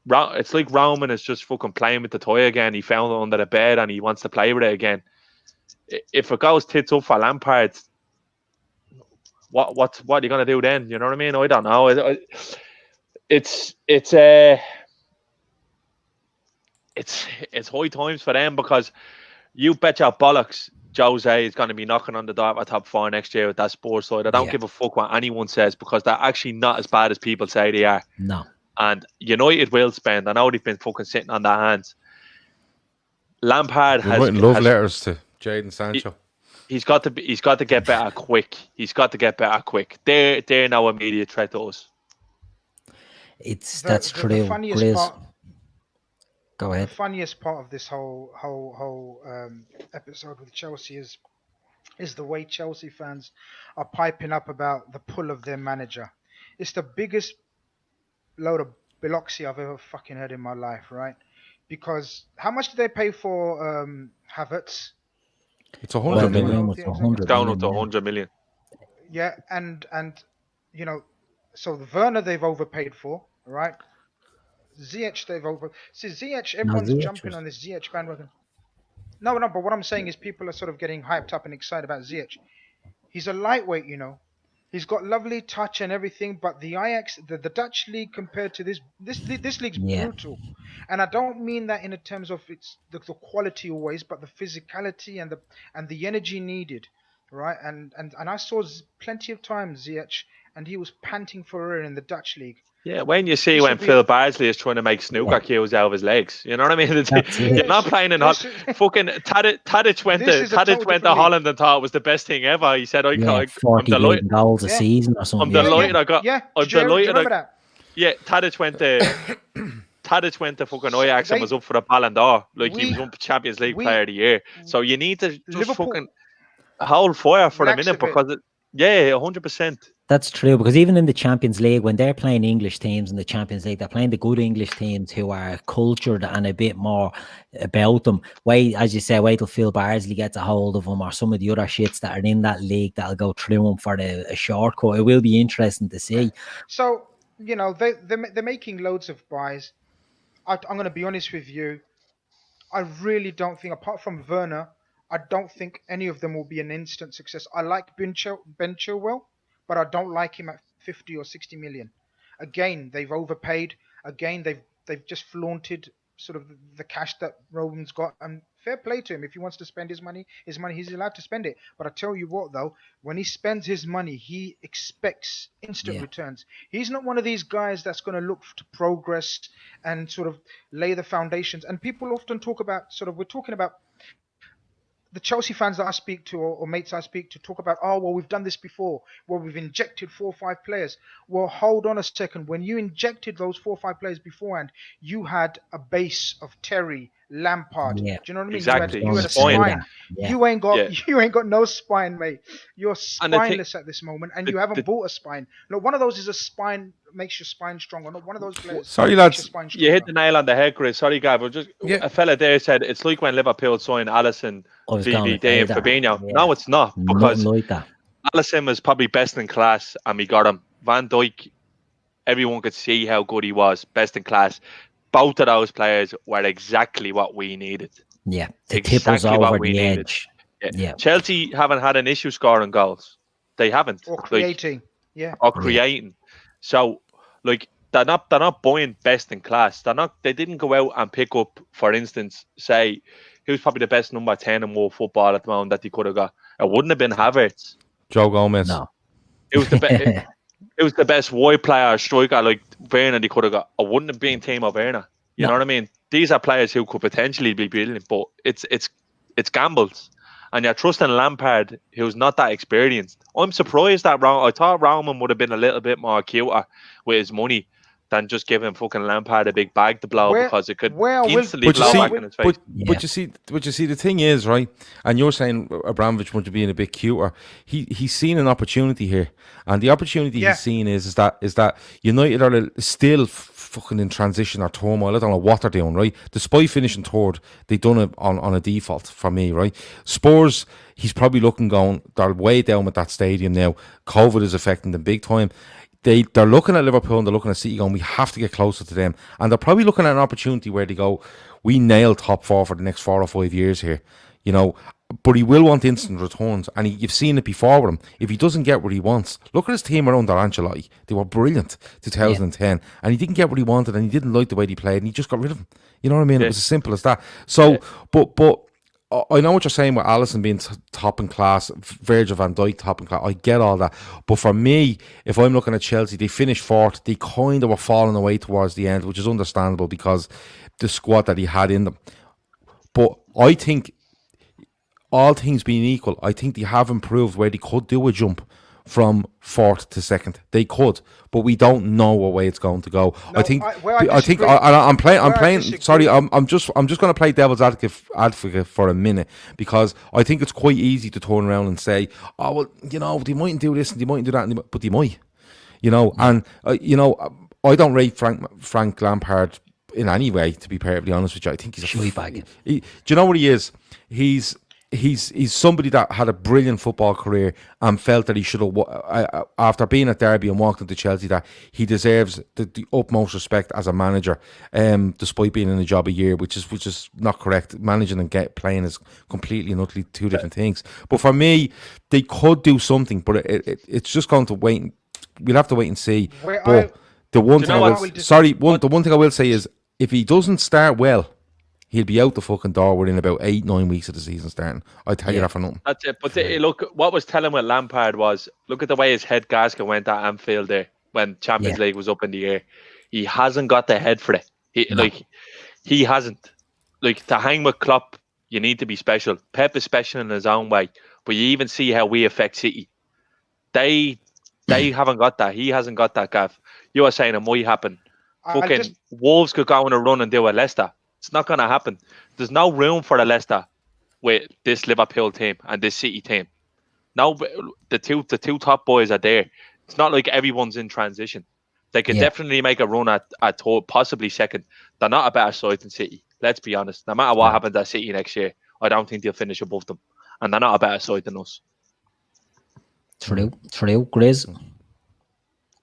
it's like Roman is just fucking playing with the toy again. He found it under the bed and he wants to play with it again. If it goes tits up for Lampard, what are you gonna do then? You know what I mean? I don't know. It's it's high times for them, because you bet your bollocks Jose is going to be knocking on the door of a top 4 next year with that Spurs side. I don't give a fuck what anyone says, because they're actually not as bad as people say they are. No. And United will spend. I know they've been fucking sitting on their hands. Lampard has written love letters to Jadon Sancho. He's got to get better quick. He's got to get better quick. They're no immediate threat to us. That's true. Grizz. Go ahead. The funniest part of this whole episode with Chelsea is the way Chelsea fans are piping up about the pull of their manager. It's the biggest load of biloxy I've ever fucking heard in my life, right? Because how much did they pay for Havertz? It's 100 million. It's down up to 100 million. Yeah, and you know, so the Werner they've overpaid for, right? Ziyech they've see Ziyech, everyone's jumping on this Ziyech bandwagon. No, but what I'm saying is people are sort of getting hyped up and excited about Ziyech. He's a lightweight, you know. He's got lovely touch and everything, but the Ajax, the Dutch league compared to this league's brutal. And I don't mean that in terms of it's the quality always, but the physicality and the energy needed, right? And I saw plenty of times Ziyech, and he was panting for air in the Dutch league. Yeah, when you see when Phil Bardsley is trying to make snooker cues out of his legs, you know what I mean? You're not playing in fucking Tadic went to Holland and thought it was the best thing ever. He said, I'm delighted. Goals a season or something. I'm delighted I got. I'm delighted. Tadic went to fucking Ajax and was up for the Ballon d'Or. Like he was up Champions League Player of the Year. So you need to just Liverpool, fucking hold fire for a minute, because 100%. That's true, because even in the Champions League, when they're playing English teams in the Champions League, they're playing the good English teams who are cultured and a bit more about them. As you say, wait till Phil Bardsley gets a hold of them, or some of the other shits that are in that league that'll go through them for a shortcut. It will be interesting to see. So, you know, they're making loads of buys. I'm going to be honest with you. I really don't think, apart from Werner, I don't think any of them will be an instant success. I like Ben Chilwell, but I don't like him at 50 or 60 million. Again, they've overpaid. Again, they've just flaunted sort of the cash that Roman's got. And fair play to him. If he wants to spend his money, he's allowed to spend it. But I tell you what, though, when he spends his money, he expects instant returns. He's not one of these guys that's going to look to progress and sort of lay the foundations. And people often talk about we're talking about the Chelsea fans that I speak to, or mates I speak to, talk about, we've done this before, where we've injected 4 or 5 players. Well, hold on a second. When you injected those 4 or 5 players beforehand, you had a base of Terry, Lampard. Yeah. Do you know what I mean? Exactly. You had a spine. Yeah. You ain't got no spine, mate. You're spineless at this moment, and you haven't bought a spine. No, one of those is a spine, makes your spine stronger. Not one of those players. Sorry, lads. You hit the nail on the head, Grizz. Sorry, Gav. A fella there said it's like when Liverpool signed Alisson, VVD, and Fabinho. Yeah. No, it's not, because like that. Alisson was probably best in class, and we got him. Van Dijk, everyone could see how good he was, best in class. Both of those players were exactly what we needed. Yeah, the exactly over the edge. Yeah. Chelsea haven't had an issue scoring goals. They haven't. Or creating. Or creating. So, like, they're not buying best in class. They didn't go out and pick up, for instance, say, who's probably the best number 10 in world football at the moment that they could have got. It wouldn't have been Havertz. Joe Gomez. No. It was the best. It was the best wide player, striker like Werner they could have got. It wouldn't have been Timo Werner. You know what I mean? These are players who could potentially be brilliant, but it's gambles. And you're trusting Lampard, who's not that experienced. I'm surprised that I thought Roman would have been a little bit more cuter with his money than just giving fucking Lampard a big bag to blow, because it could instantly blow back in his face. But you see, the thing is, right, and you're saying Abramovich would have been a bit cuter. He's seen an opportunity here, and the opportunity he's seen is that United are still fucking in transition or turmoil. I don't know what they're doing, right? Despite finishing third, they've done it on a default for me, right? Spurs, he's probably they're way down at that stadium now. COVID is affecting them big time. They're looking at Liverpool and they're looking at City going, we have to get closer to them. And they're probably looking at an opportunity where they go, we nail top 4 for the next 4 or 5 years here. You know, but he will want instant returns, and you've seen it before with him. If he doesn't get what he wants, look at his team around Ancelotti. They were brilliant 2010, and he didn't get what he wanted, and he didn't like the way he played, and he just got rid of him. You know what I mean? It was as simple as that. So, but I know what you're saying with Alisson being top in class, Virgil van Dijk top in class. I get all that. But for me, if I'm looking at Chelsea, they finished fourth. They kind of were falling away towards the end, which is understandable because the squad that he had in them. But I think, all things being equal, I think they have improved where they could do a jump from fourth to second. They could, but we don't know what way it's going to go. No, I'm playing. Sorry, I'm just going to play devil's advocate for a minute, because I think it's quite easy to turn around and say, oh well, you know, they mightn't do this and they mightn't do that, but they might, you know. And you know, I don't rate Frank Lampard in any way, to be perfectly honest with you. I think he's a Shui bag. Do you know what he is? He's somebody that had a brilliant football career and felt that he should have, after being at Derby and walked into Chelsea, that he deserves the utmost respect as a manager, despite being in a job a year, which is not correct. Managing and playing is completely and utterly two different things. But for me, they could do something, but it's just going to wait. We'll have to wait and see. The one thing I will say is, if he doesn't start well, he'll be out the fucking door within about 8-9 weeks of the season starting. I tell you that for nothing. That's it. But look, what was telling with Lampard was, look at the way his head gasket went at Anfield there when Champions League was up in the air. He hasn't got the head for it. He hasn't. Like, to hang with Klopp, you need to be special. Pep is special in his own way, but you even see how we affect City. They haven't got that. He hasn't got that, Gav. You are saying it might happen. Fucking Wolves could go on a run and do a Leicester. It's not going to happen. There's no room for a Leicester with this Liverpool team and this City team. Now, the two top boys are there. It's not like everyone's in transition. They could definitely make a run at possibly second. They're not a better side than City. Let's be honest. No matter what happens at City next year, I don't think they'll finish above them. And they're not a better side than us. True. Grizz,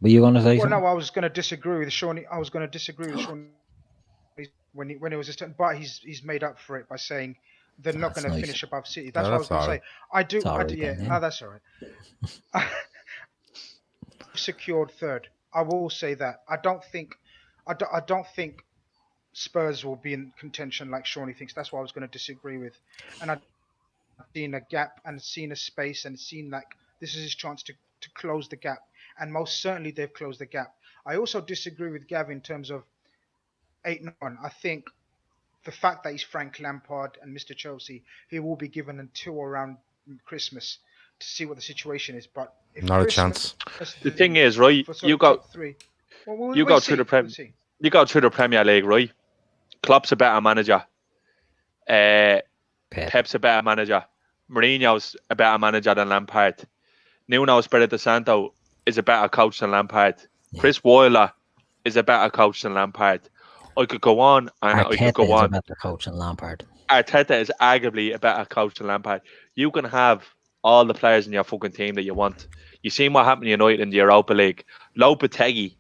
were you going to say something? No, I was going to disagree with Seany. When it was his turn, but he's made up for it by saying they're not going to finish above City. That's what I was going to say. I do. That's all right. Secured third. I will say that. I don't think Spurs will be in contention like Seany thinks. That's what I was going to disagree with. And I've seen a gap and seen a space and seen like this is his chance to close the gap. And most certainly they've closed the gap. I also disagree with Gav in terms of 8-9. I think the fact that he's Frank Lampard and Mr. Chelsea, he will be given until around Christmas to see what the situation is. But if not a chance. The thing is, right? You go through the Premier League, right? Klopp's a better manager. Pep's a better manager. Mourinho's a better manager than Lampard. Nuno Espirito Santo is a better coach than Lampard. Chris Wilder is a better coach than Lampard. I could go on and Arteta I could go on. Is a better coach than Lampard. Arteta is arguably a better coach than Lampard. You can have all the players in your fucking team that you want. You seen what happened to United in the Europa League. Lopetegui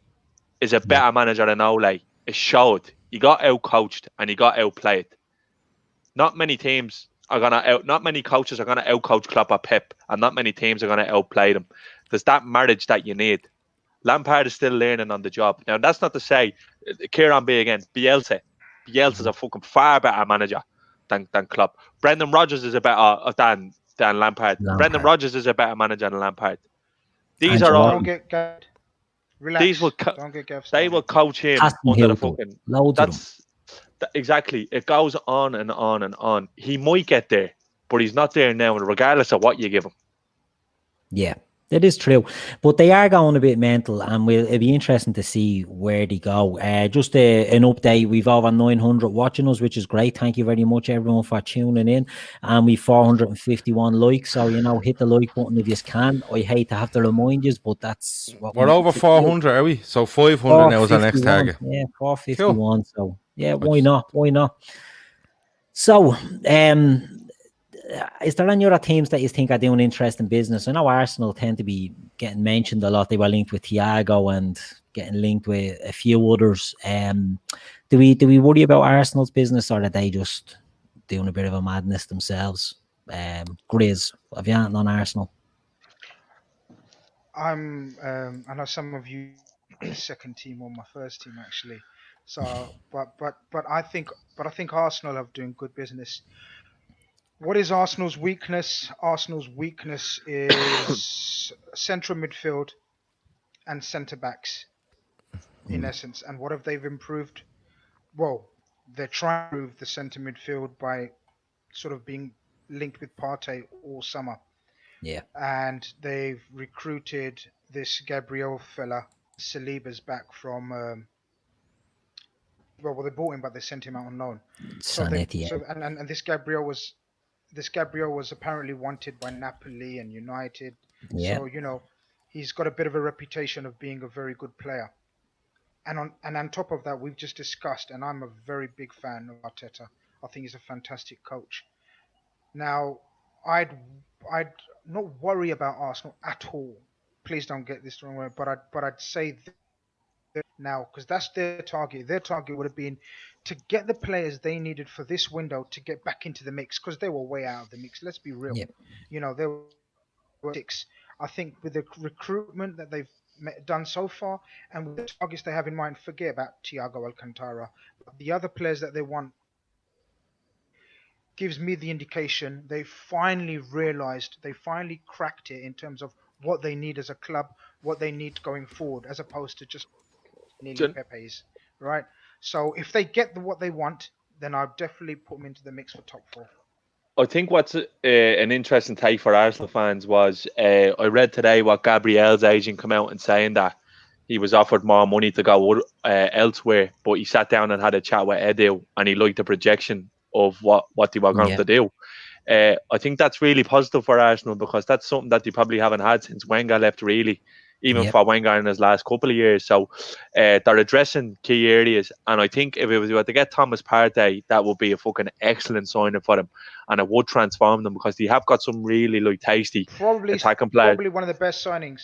is a better manager than Ole. It showed. He got out-coached and he got outplayed. Not many coaches are gonna out-coach Klopp or Pep, and not many teams are gonna outplay them. There's that marriage that you need. Lampard is still learning on the job. Now, that's not to say, Kieran B again, Bielsa's a fucking far better manager than Klopp. Brendan Rodgers is a better than Lampard. Brendan Rodgers is a better manager than Lampard. These are all. Relax. They will coach him under the fucking. Exactly. It goes on and on and on. He might get there, but he's not there now, regardless of what you give him. Yeah. That is true, but they are going a bit mental, and it'll be interesting to see where they go. Just an update: we've over 900 watching us, which is great. Thank you very much, everyone, for tuning in. And we've 451 likes, so hit the like button if you can. I hate to have to remind you, but that's what we're over 400, are we? So 500 now is our next target. Yeah, 451. Cool. So yeah, why not? So is there any other teams that you think are doing interesting business? I know Arsenal tend to be getting mentioned a lot. They were linked with Thiago and getting linked with a few others. Do we worry about Arsenal's business, or are they just doing a bit of a madness themselves? Grizz, have you anything on Arsenal? I know some of you the second team or my first team actually. So, but I think Arsenal are doing good business. What is Arsenal's weakness? Arsenal's weakness is central midfield and centre backs in essence. And what have they improved? Well, they're trying to improve the centre midfield by sort of being linked with Partey all summer. Yeah. And they've recruited this Gabriel fella. Saliba's back from well, they bought him, but they sent him out on loan. So they Sanity, so and this Gabriel was apparently wanted by Napoli and United. yeah. So he's got a bit of a reputation of being a very good player. And on top of that, we've just discussed, and I'm a very big fan of Arteta. I think he's a fantastic coach. Now, I'd not worry about Arsenal at all. Please don't get this the wrong way, but I'd say now, because that's their target. Their target would have been to get the players they needed for this window to get back into the mix, because they were way out of the mix. Let's be real. Yeah. They were 6. I think with the recruitment that they've done so far and with the targets they have in mind, forget about Thiago Alcantara. The other players that they want gives me the indication they finally realized, they finally cracked it in terms of what they need as a club, what they need going forward, as opposed to just nearly Pepe's, right? So if they get what they want, then I'll definitely put them into the mix for top 4. I think what's an interesting take for Arsenal fans was I read today what Gabriel's agent come out and saying that he was offered more money to go elsewhere, but he sat down and had a chat with Edu and he liked the projection of what they were going to do. I think that's really positive for Arsenal, because that's something that they probably haven't had since Wenger left, really, even for Wenger in his last couple of years. So they're addressing key areas, and I think if it was to get Thomas Partey, that would be a fucking excellent signing for them, and it would transform them, because they have got some really tasty attacking players. Probably one of the best signings.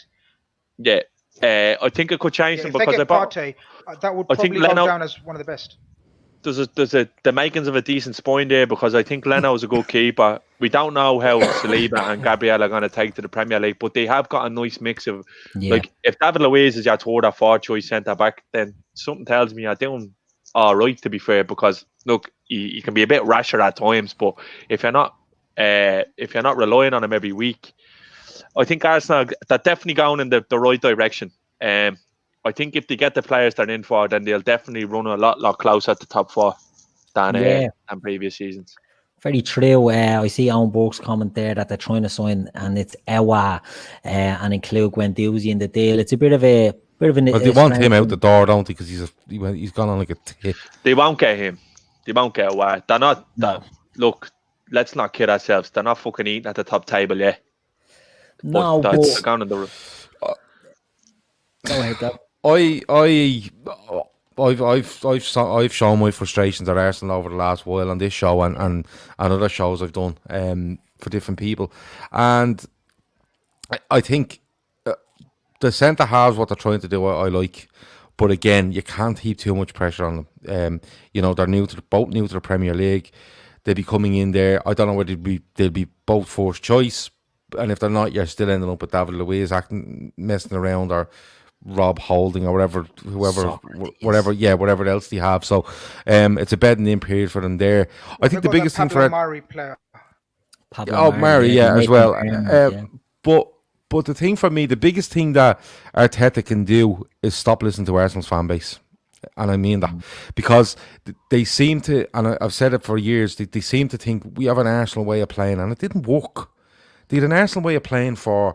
Yeah, I think it could change them, because they get Partey, that would probably go down as one of the best. There's the makings of a decent spine there, because I think Leno is a good keeper. We don't know how Saliba and Gabriel are going to take to the Premier League, but they have got a nice mix of like, if David Luiz is your third or fourth choice centre back, then something tells me you're doing all right, to be fair, because look, he can be a bit rasher at times, but if you're not relying on him every week, I think Arsenal, they're definitely going in the right direction. I think if they get the players they're in for, then they'll definitely run a lot closer to top 4 than previous seasons. Very true. I see Owen Burke's comment there that they're trying to sign, and it's YNWA and include Guendouzi in the deal. It's a bit of an. But they want him out the door, don't they? Because he's gone on like a tip. They won't get him. They won't get YNWA. They're not. No. Look, let's not kid ourselves. They're not fucking eating at the top table yet. No, but they're going on the. Go ahead, though. I've shown my frustrations at Arsenal over the last while on this show and other shows I've done for different people, and I think the centre halves, what they're trying to do, I like, but again, you can't heap too much pressure on them. They're both new to the Premier League. They'll be coming in there. I don't know whether they'll be both first choice, and if they're not, you're still ending up with David Luiz messing around, or Rob Holding, or whatever else they have. So it's a bedding in period for them there. I think the biggest thing for Mari player. Mari, as well. But the thing for me, the biggest thing that Arteta can do is stop listening to Arsenal's fan base. And I mean that, because they seem to, and I've said it for years, they seem to think we have an Arsenal way of playing, and it didn't work. They had an Arsenal way of playing for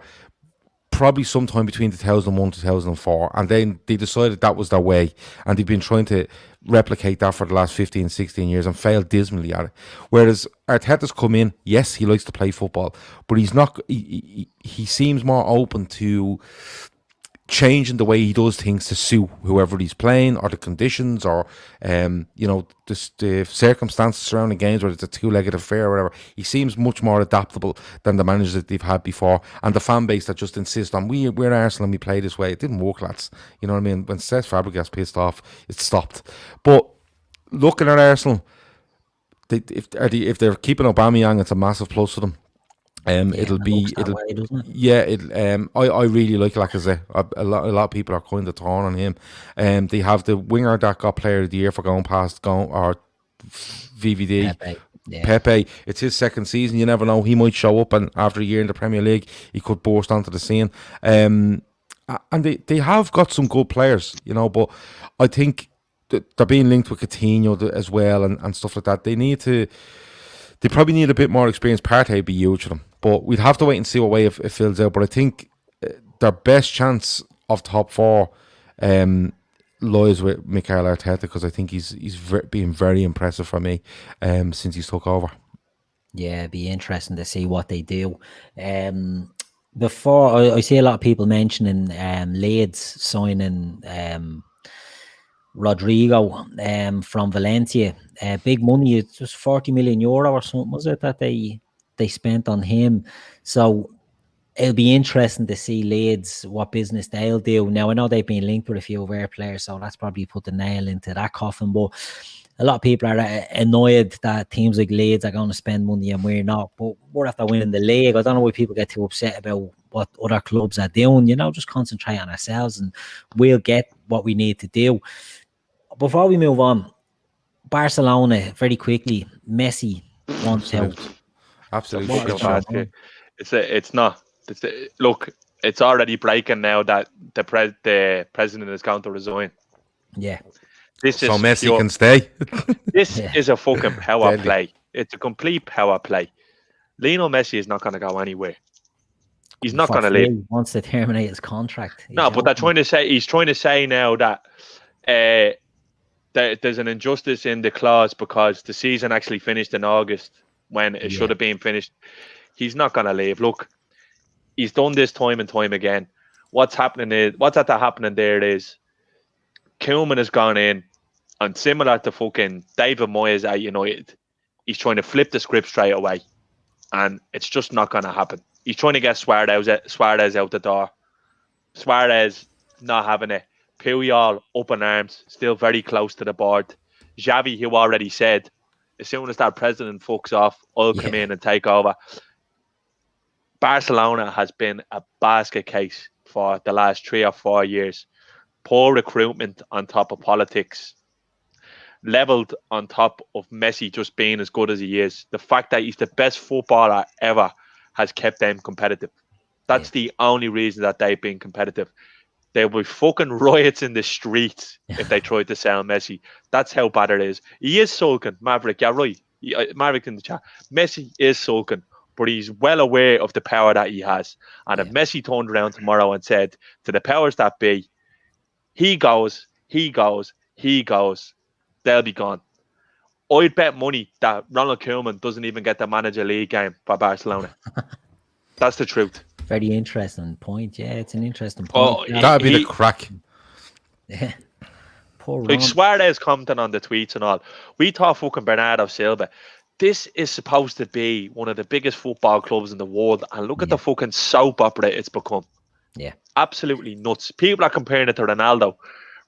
probably sometime between 2001 and 2004, and then they decided that was their way, and they've been trying to replicate that for the last 15, 16 years and failed dismally at it. Whereas Arteta's come in, yes, he likes to play football, but he's not. He seems more open to changing the way he does things to suit whoever he's playing, or the conditions, or the circumstances surrounding games, whether it's a two-legged affair or whatever. He seems much more adaptable than the managers that they've had before, and the fan base that just insist on we're Arsenal and we play this way. It didn't work, lads. You know what I mean? When Cesc Fabregas pissed off, it stopped. But looking at Arsenal, if they're keeping Aubameyang, it's a massive plus for them. I really like Lacazette. A lot of people are kind of torn on him. They have the winger that got Player of the Year for going or VVD. Pepe. It's his second season. You never know. He might show up, and after a year in the Premier League, he could burst onto the scene. And they have got some good players, but I think they're being linked with Coutinho as well and stuff like that. They probably need a bit more experience. Partey would be huge for them. But we'd have to wait and see what way it fills out. But I think their best chance of top 4 lies with Mikel Arteta, because I think he's been very impressive for me since he's took over. Yeah, it'd be interesting to see what they do. Before I see a lot of people mentioning Leeds signing Rodrigo from Valencia. Big money. It's just 40 million euro or something, was it, that they spent on him? So it'll be interesting to see Leeds, what business they'll do. Now, I know they've been linked with a few of their players, so that's probably put the nail into that coffin. But a lot of people are annoyed that teams like Leeds are going to spend money and we're not. But we're after winning the league. I don't know why people get too upset about what other clubs are doing. Just concentrate on ourselves and we'll get what we need to do. Before we move on, Barcelona, very quickly, Messi wants out. Absolutely. Look, it's already breaking now that the president is going to resign. Yeah. So Messi can stay. This is a fucking power play. It's a complete power play. Lionel Messi is not going to go anywhere. He's not going to leave. He wants to terminate his contract. But he's trying to say now that there's an injustice in the clause because the season actually finished in August when it should have been finished. He's not going to leave. Look, he's done this time and time again. What's happening there is Koeman has gone in, and similar to fucking David Moyes at United, he's trying to flip the script straight away, and it's just not going to happen. He's trying to get Suarez out the door. Suarez not having it. Puyol up in arms, still very close to the board. Xavi, who already said, as soon as that president fucks off, I'll come in and take over. Barcelona has been a basket case for the last 3 or 4 years. Poor recruitment on top of politics, leveled on top of Messi just being as good as he is. The fact that he's the best footballer ever has kept them competitive. That's the only reason that they've been competitive. There will be fucking riots in the streets if they tried to sell Messi. That's how bad it is. He is sulking, Maverick. Yeah, right. Maverick in the chat. Messi is sulking, but he's well aware of the power that he has. And if Messi turned around tomorrow and said to the powers that be, he goes, they'll be gone. I'd bet money that Ronald Koeman doesn't even get the manager league game for Barcelona. That's the truth. Very interesting point. Yeah, it's an interesting point. That'd be the crack. Yeah. Poor like Suarez commenting on the tweets and all. We thought fucking Bernardo Silva. This is supposed to be one of the biggest football clubs in the world, and look at the fucking soap opera it's become. Yeah. Absolutely nuts. People are comparing it to Ronaldo.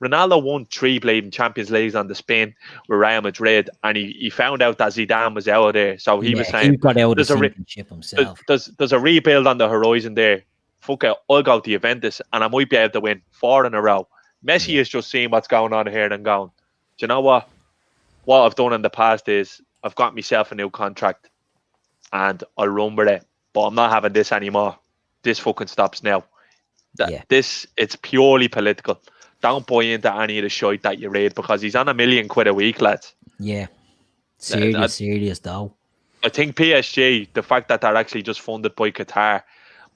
Ronaldo won 3 bleeding Champions Leagues on the spin with Real Madrid, and he found out that Zidane was out of there. So he was saying, he got out of the championship himself. There's a rebuild on the horizon there. Fuck it, I'll go to Juventus, and I might be able to win 4 in a row. Messi is just seeing what's going on here and going, do you know what? What I've done in the past is I've got myself a new contract, and I'll run with it, but I'm not having this anymore. This fucking stops now. It's purely political. Don't buy into any of the shite that you read, because he's on £1 million a week, lads. Yeah. Serious though. I think PSG, the fact that they're actually just funded by Qatar,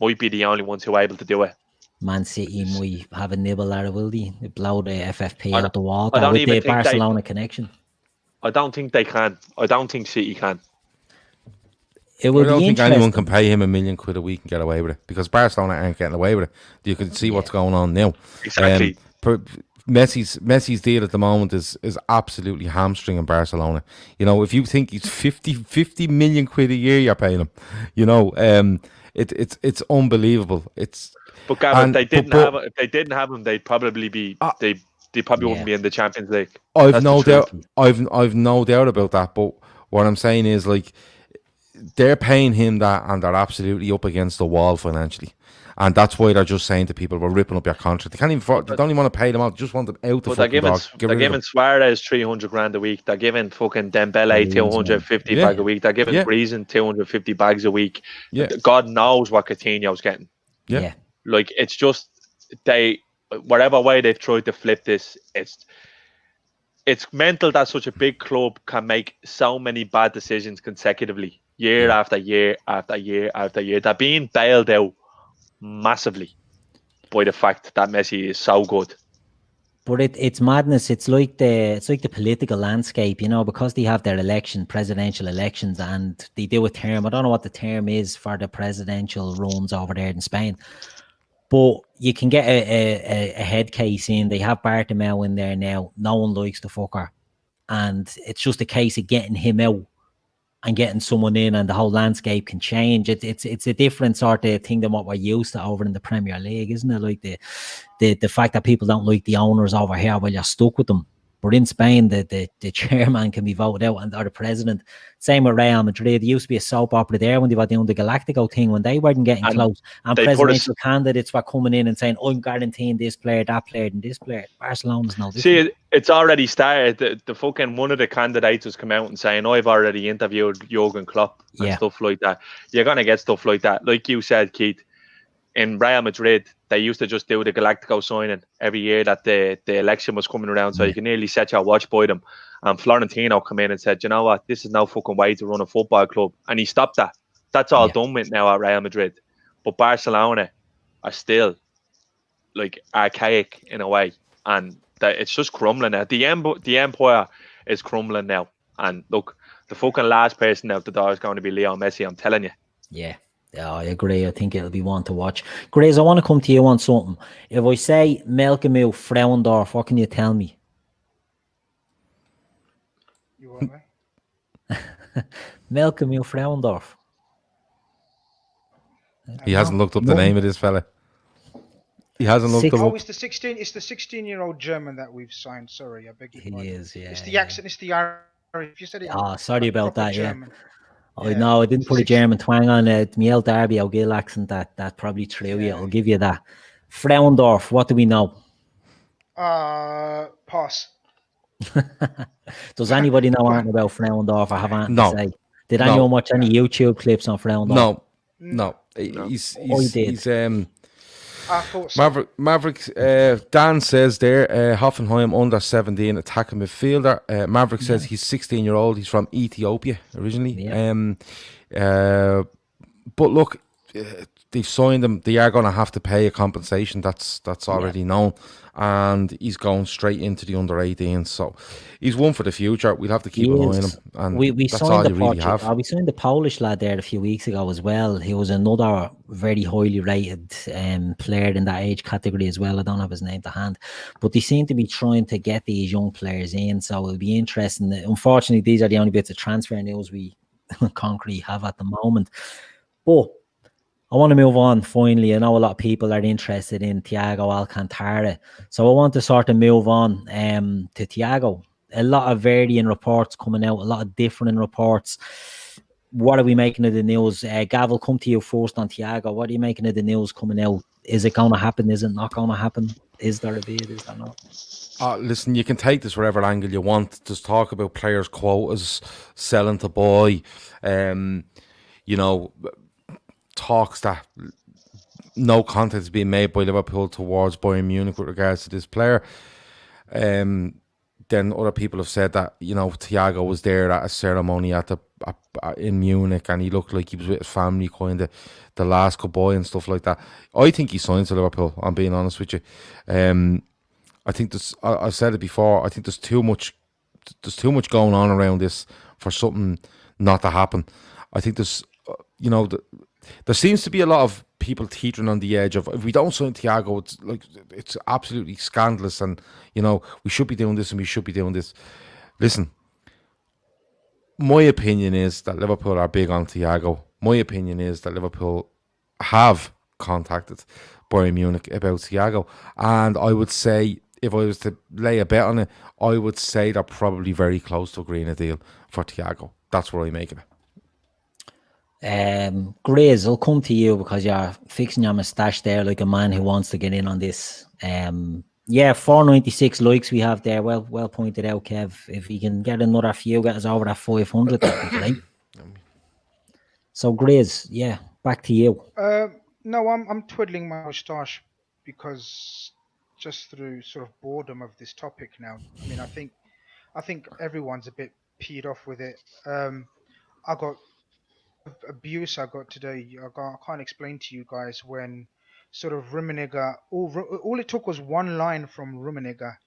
might be the only ones who are able to do it. Man City might have a nibble at it, will they? They blow the FFP out the wall with the Barcelona connection. I don't think they can. I don't think City can. It will I don't be think interesting. anyone can pay him £1 million a week and get away with it, because Barcelona aren't getting away with it. You can see what's going on now. Exactly. Messi's deal at the moment is absolutely hamstringing Barcelona. If you think he's 50 million quid a year you're paying him, it's unbelievable. But Gavin, if they didn't have him, they'd probably be they probably wouldn't be in the Champions League. I've no doubt about that. But What I'm saying is, like, they're paying him that, and they're absolutely up against the wall financially. And that's why they're just saying to people, we're ripping up your contract. They can't even. They don't even want to pay them out. They just want them out the But they're fucking dog. giving Suarez 300 grand a week. They're giving fucking Dembele Grizz, 250 man. bag a week. They're giving Grizz 250 bags a week. Yeah. God knows what Coutinho's getting. Yeah. Like, it's just, whatever way they've tried to flip this, it's mental that such a big club can make so many bad decisions consecutively, year after year after year after year. They're being bailed out massively by the fact that Messi is so good. But it's madness. It's like the political landscape, you know, because they have their presidential elections, and they do a term. I don't know what the term is for the presidential runs over there in Spain, but you can get a head case in. They have Bartomeu in there now. No one likes the fucker, and it's just a case of getting him out and getting someone in, and the whole landscape can change. It's a different sort of thing than what we're used to over in the Premier League, isn't it? Like the fact that people don't like the owners over here, well, you're stuck with them. But in Spain, the chairman can be voted out, or the president. Same with Real Madrid. There used to be a soap opera there when they were doing the Galactico thing, when they weren't getting close. And presidential candidates were coming in and saying, I'm guaranteeing this player, that player, and this player. Barcelona's no different. See, it's already started. The fucking one of the candidates has come out and saying, I've already interviewed Jurgen Klopp and stuff like that. You're going to get stuff like that. Like you said, Keith, in Real Madrid, they used to just do the Galactico signing every year that the election was coming around, so you can nearly set your watch by them. And Florentino come in and said, you know what, this is no fucking way to run a football club. And he stopped that. That's all done with now at Real Madrid. But Barcelona are still like archaic in a way. And it's just crumbling now. The empire is crumbling now. And look, the fucking last person out the door is going to be Leo Messi, I'm telling you. Yeah, I agree. I think it'll be one to watch. Grizz, I want to come to you on something. If I say Melkamil Frauendorf, what can you tell me? You want me? Melkamil Frauendorf. He hasn't looked up the name of this fella. He hasn't looked him up. It's the 16-year-old German that we've signed. Sorry, I beg your pardon. He is, yeah. It's the accent, it's the Irish. If you said it. Sorry about that, German. I know, I didn't put a German twang on it. Miel Darby O'Gill accent, that probably threw you. I'll give you that. Frauendorf, what do we know? Pass. Does anybody know anything about Frauendorf? I haven't No. to say. Did anyone watch any YouTube clips on Frauendorf? No. He's I thought so. Maverick, Dan says there, Hoffenheim under 17 attacking midfielder. Maverick says he's 16-year-old. He's from Ethiopia originally. Yeah. But look, they've signed him. They are going to have to pay a compensation. That's already known. And he's going straight into the under 18. So he's one for the future. We'll have to keep an eye on him. And we that's signed all the you really have. We signed the Polish lad there a few weeks ago as well. He was another very highly rated player in that age category as well. I don't have his name to hand. But they seem to be trying to get these young players in. So it'll be interesting. Unfortunately, these are the only bits of transfer news we concretely have at the moment. But I want to move on finally. I know a lot of people are interested in Thiago Alcantara. So I want to sort of move on to Thiago. A lot of varying reports coming out, a lot of different reports. What are we making of the news? Gav, will come to you first on Thiago. What are you making of the news coming out? Is it going to happen? Is it not going to happen? Is there a bid? Is there not? Listen, you can take this wherever angle you want. Just talk about players' quotas, selling to buy, talks that no contact is being made by Liverpool towards Bayern Munich with regards to this player. Then other people have said that, Thiago was there at a ceremony in Munich and he looked like he was with his family, kind of the last goodbye and stuff like that. I think he signed to Liverpool, I'm being honest with you. I think I've said it before, I think there's too much going on around this for something not to happen. I think there's, there seems to be a lot of people teetering on the edge of, if we don't sign Thiago, it's absolutely scandalous and, we should be doing this and we should be doing this. Listen, my opinion is that Liverpool are big on Thiago. My opinion is that Liverpool have contacted Bayern Munich about Thiago. And I would say, if I was to lay a bet on it, I would say they're probably very close to agreeing a deal for Thiago. That's what I make of it. Grizz, I'll come to you because you're fixing your moustache there like a man who wants to get in on this. Yeah, 496 likes we have there. Well pointed out, Kev. If we can get another few, get us over that 500, that'd be great. So Grizz, yeah, back to you. No, I'm twiddling my moustache because just through sort of boredom of this topic now. I mean, I think everyone's a bit peed off with it. I got abuse I got today. I can't explain to you guys when sort of Rummenigge. All it took was one line from Rummenigge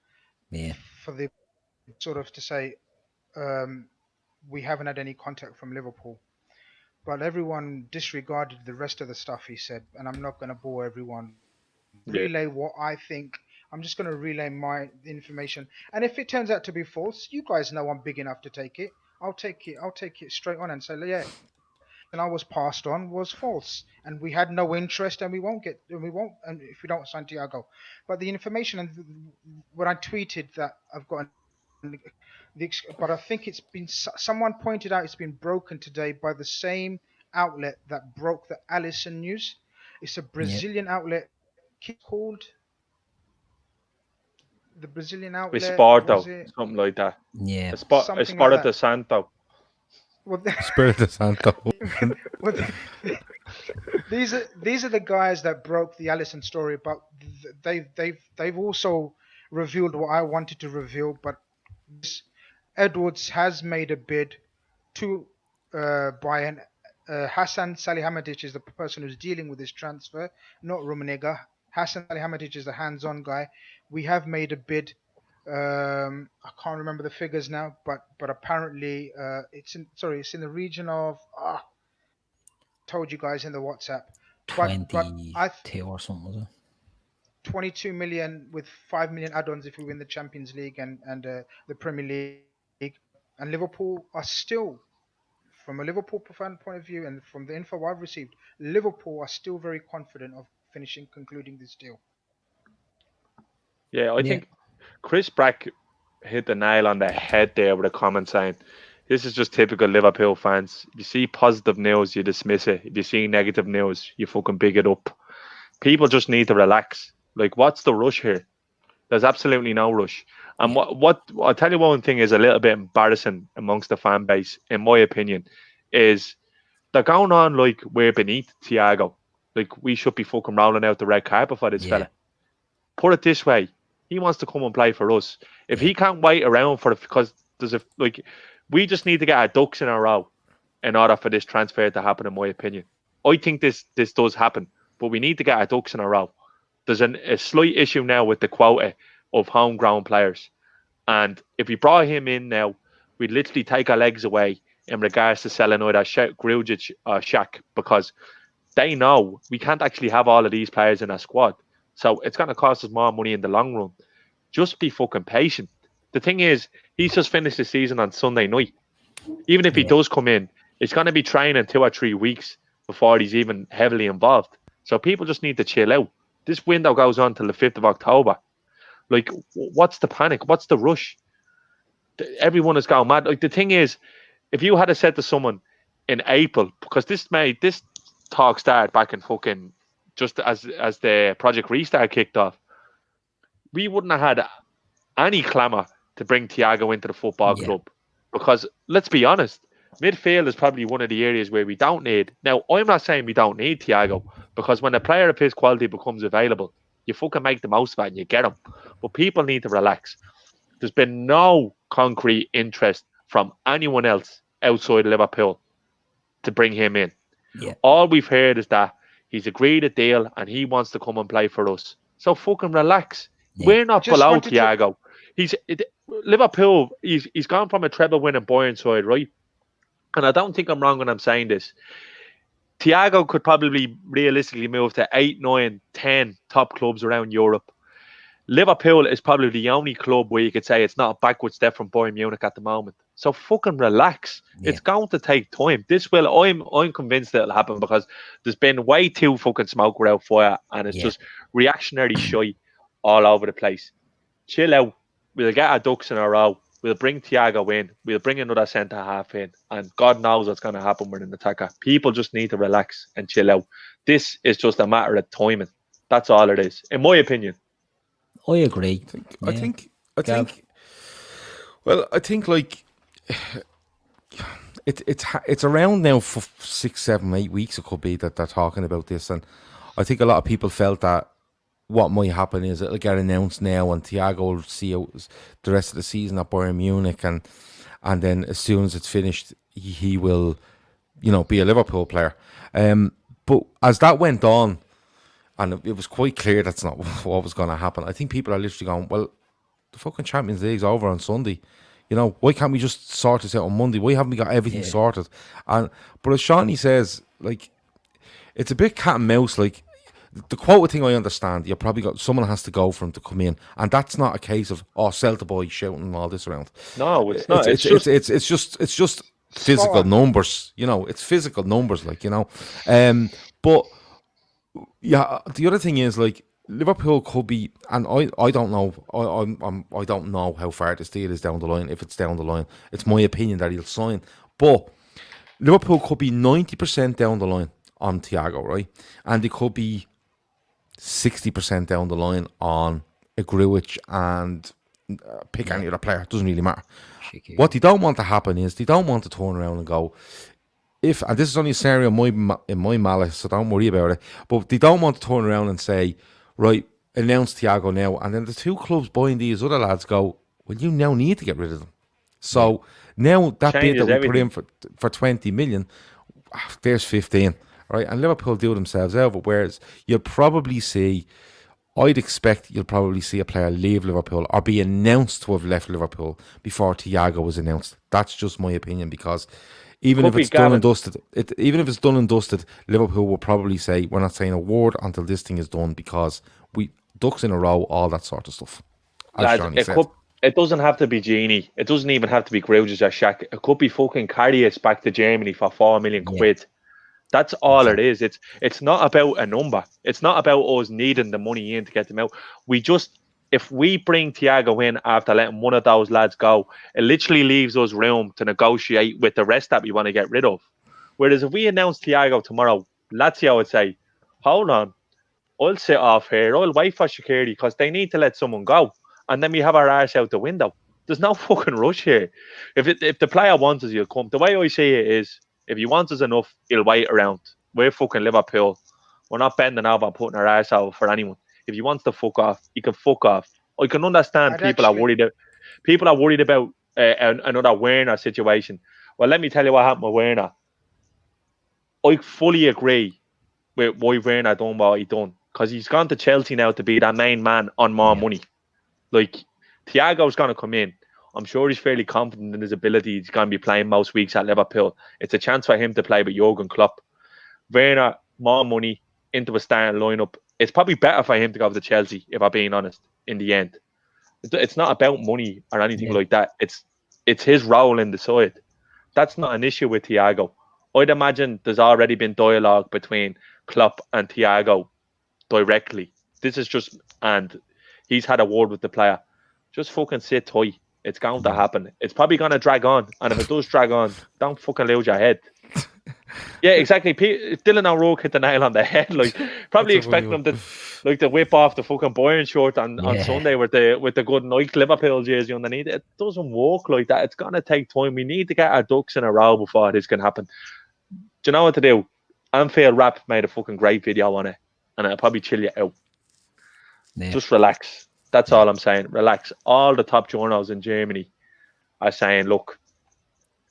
Yeah, for the sort of to say we haven't had any contact from Liverpool. But everyone disregarded the rest of the stuff he said, and I'm not going to bore everyone. Relay what I think. I'm just going to relay my information, and if it turns out to be false, you guys know I'm big enough to take it. I'll take it straight on and say, yeah. And I was passed on was false, and we had no interest, and we won't, and if we don't sign Thiago. But the information and when I tweeted that I've got but I think it's been someone pointed out it's been broken today by the same outlet that broke the Alisson news. It's a Brazilian outlet called the Brazilian outlet. Esparto, something like that. yeah. Espirito Santo. Well, Espirito Santo. well, these are the guys that broke the Alisson story, but they've also revealed what I wanted to reveal. But Edwards has made a bid to buy Hassan Salihamidzic is the person who's dealing with this transfer, not Rummenigge. Hassan Salihamidzic is the hands-on guy. We have made a bid. I can't remember the figures now, but apparently it's in the region of told you guys in the WhatsApp. 22 or something, was it? 22 million with 5 million add-ons if we win the Champions League and the Premier League. And Liverpool are still, from a Liverpool fan point of view and from the info I've received, Liverpool are still very confident of concluding this deal. Yeah, I think Chris Brack hit the nail on the head there with a comment saying, this is just typical Liverpool fans. If you see positive news, you dismiss it. If you see negative news, you fucking big it up. People just need to relax. Like, what's the rush here? There's absolutely no rush. And what I'll tell you one thing is a little bit embarrassing amongst the fan base, in my opinion, is they're going on like we're beneath Thiago. Like, we should be fucking rolling out the red carpet for this fella. Put it this way. He wants to come and play for us. If he can't wait around because we just need to get our ducks in a row in order for this transfer to happen, in my opinion. I think this does happen, but we need to get our ducks in a row. There's a slight issue now with the quota of homegrown players. And if we brought him in now, we'd literally take our legs away in regards to selling either Grujic or Shaq, because they know we can't actually have all of these players in our squad. So it's going to cost us more money in the long run. Just be fucking patient. The thing is, he's just finished the season on Sunday night. Even if he does come in, it's going to be training 2 or 3 weeks before he's even heavily involved. So people just need to chill out. This window goes on till the 5th of October. Like, what's the panic? What's the rush? Everyone is going mad. Like, the thing is, if you had said to someone in April, because this talk started back in fucking just as the Project Restart kicked off, we wouldn't have had any clamour to bring Thiago into the football club. Because, let's be honest, midfield is probably one of the areas where we don't need. Now, I'm not saying we don't need Thiago, because when a player of his quality becomes available, you fucking make the most of it and you get him. But people need to relax. There's been no concrete interest from anyone else outside Liverpool to bring him in. All we've heard is that he's agreed a deal and he wants to come and play for us. So fucking relax. We're not below Thiago. Liverpool, he's gone from a treble winning Bayern side, right? And I don't think I'm wrong when I'm saying this. Thiago could probably realistically move to 8, 9, 10 top clubs around Europe. Liverpool is probably the only club where you could say it's not a backward step from Bayern Munich at the moment. So fucking relax. It's going to take time. I'm convinced it'll happen, because there's been way too fucking smoke without fire, and it's just reactionary shy all over the place. Chill out. We'll get our ducks in a row, We'll bring Thiago in. We'll bring another centre half in, and God knows what's going to happen with an attacker. People just need to relax and chill out. This is just a matter of timing. That's all it is, in my opinion. I agree. I think. Well, I think like it's around now for 6, 7, 8 weeks. It could be that they're talking about this, and I think a lot of people felt that what might happen is it'll get announced now, and Thiago will see out the rest of the season at Bayern Munich, and then as soon as it's finished, he will, be a Liverpool player. But as that went on, and it was quite clear that's not what was going to happen, I think people are literally going, well, the fucking Champions League's over on Sunday. Why can't we just sort this out on Monday? Why haven't we got everything sorted? But as Seany says, like, it's a bit cat and mouse. Like, the quota thing I understand, you probably got someone has to go for him to come in, and that's not a case of sell the boy shouting and all this around. No, it's not. It's just physical numbers. It's physical numbers. Like, but yeah, the other thing is like Liverpool could be, and I don't know. I don't know how far this deal is down the line. If it's down the line, it's my opinion that he'll sign. But Liverpool could be 90% down the line on Thiago, right? And they could be 60% down the line on a Grujic and pick any other player. It doesn't really matter. What they don't want to happen is they don't want to turn around and go, and this is only a scenario in my malice, so don't worry about it. But they don't want to turn around and say, right, announce Thiago now, and then the two clubs buying these other lads go, well, you now need to get rid of them. So now that bid that we put in for 20 million, there's 15, right? And Liverpool do themselves over. Whereas you'll probably see, I'd expect you'll probably see a player leave Liverpool or be announced to have left Liverpool before Thiago was announced. That's just my opinion, because even if it's done and dusted, Liverpool will probably say, we're not saying a word until this thing is done, because we ducks in a row, all that sort of stuff. It doesn't have to be Genie. It doesn't even have to be Grujic or Shaq. It could be fucking Carragher back to Germany for 4 million quid. That's all it is. It's not about a number. It's not about us needing the money in to get them out. If we bring Thiago in after letting one of those lads go, it literally leaves us room to negotiate with the rest that we want to get rid of. Whereas if we announce Thiago tomorrow, Lazio would say, hold on, I'll sit off here, I'll wait for security, because they need to let someone go. And then we have our arse out the window. There's no fucking rush here. If the player wants us, he'll come. The way I see it is, if he wants us enough, he'll wait around. We're fucking Liverpool. We're not bending over and putting our arse out for anyone. If he wants to fuck off, he can fuck off. I can understand people are worried about another Werner situation. Well, let me tell you what happened with Werner. I fully agree with why Werner done what he done, because he's gone to Chelsea now to be that main man on more money. Like, Thiago's going to come in. I'm sure he's fairly confident in his ability. He's going to be playing most weeks at Liverpool. It's a chance for him to play with Jurgen Klopp. Werner, more money, into a starting lineup. It's probably better for him to go to Chelsea, if I'm being honest, in the end. It's not about money or anything like that. It's his role in the side. That's not an issue with Thiago. I'd imagine there's already been dialogue between Klopp and Thiago directly. This is just, and he's had a word with the player. Just fucking sit tight. It's going to happen. It's probably going to drag on. And if it does drag on, don't fucking lose your head. Yeah, exactly. Dylan O'Rourke hit the nail on the head. Like, probably expecting him to whip off the fucking Bayern shirt on Sunday with the good Nike Liverpool jersey underneath. It doesn't work like that. It's going to take time. We need to get our ducks in a row before this can happen. Do you know what to do? Anfield Rap made a fucking great video on it, and it'll probably chill you out. Yeah. Just relax. That's all I'm saying. Relax. All the top journals in Germany are saying, look,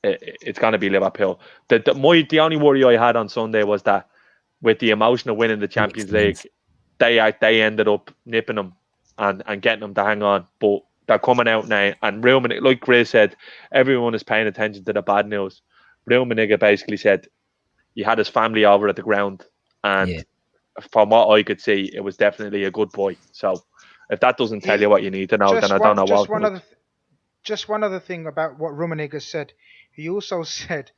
it's going to be Liverpool. The only worry I had on Sunday was that with the emotion of winning the Champions League, they ended up nipping them and getting them to hang on. But they're coming out now. And Rummenigge, like Grizz said, everyone is paying attention to the bad news. Rummenigge basically said he had his family over at the ground. And from what I could see, it was definitely a good boy. So if that doesn't tell you what you need to know, then I don't know what. Just one other thing about what Rummenigge said. He also said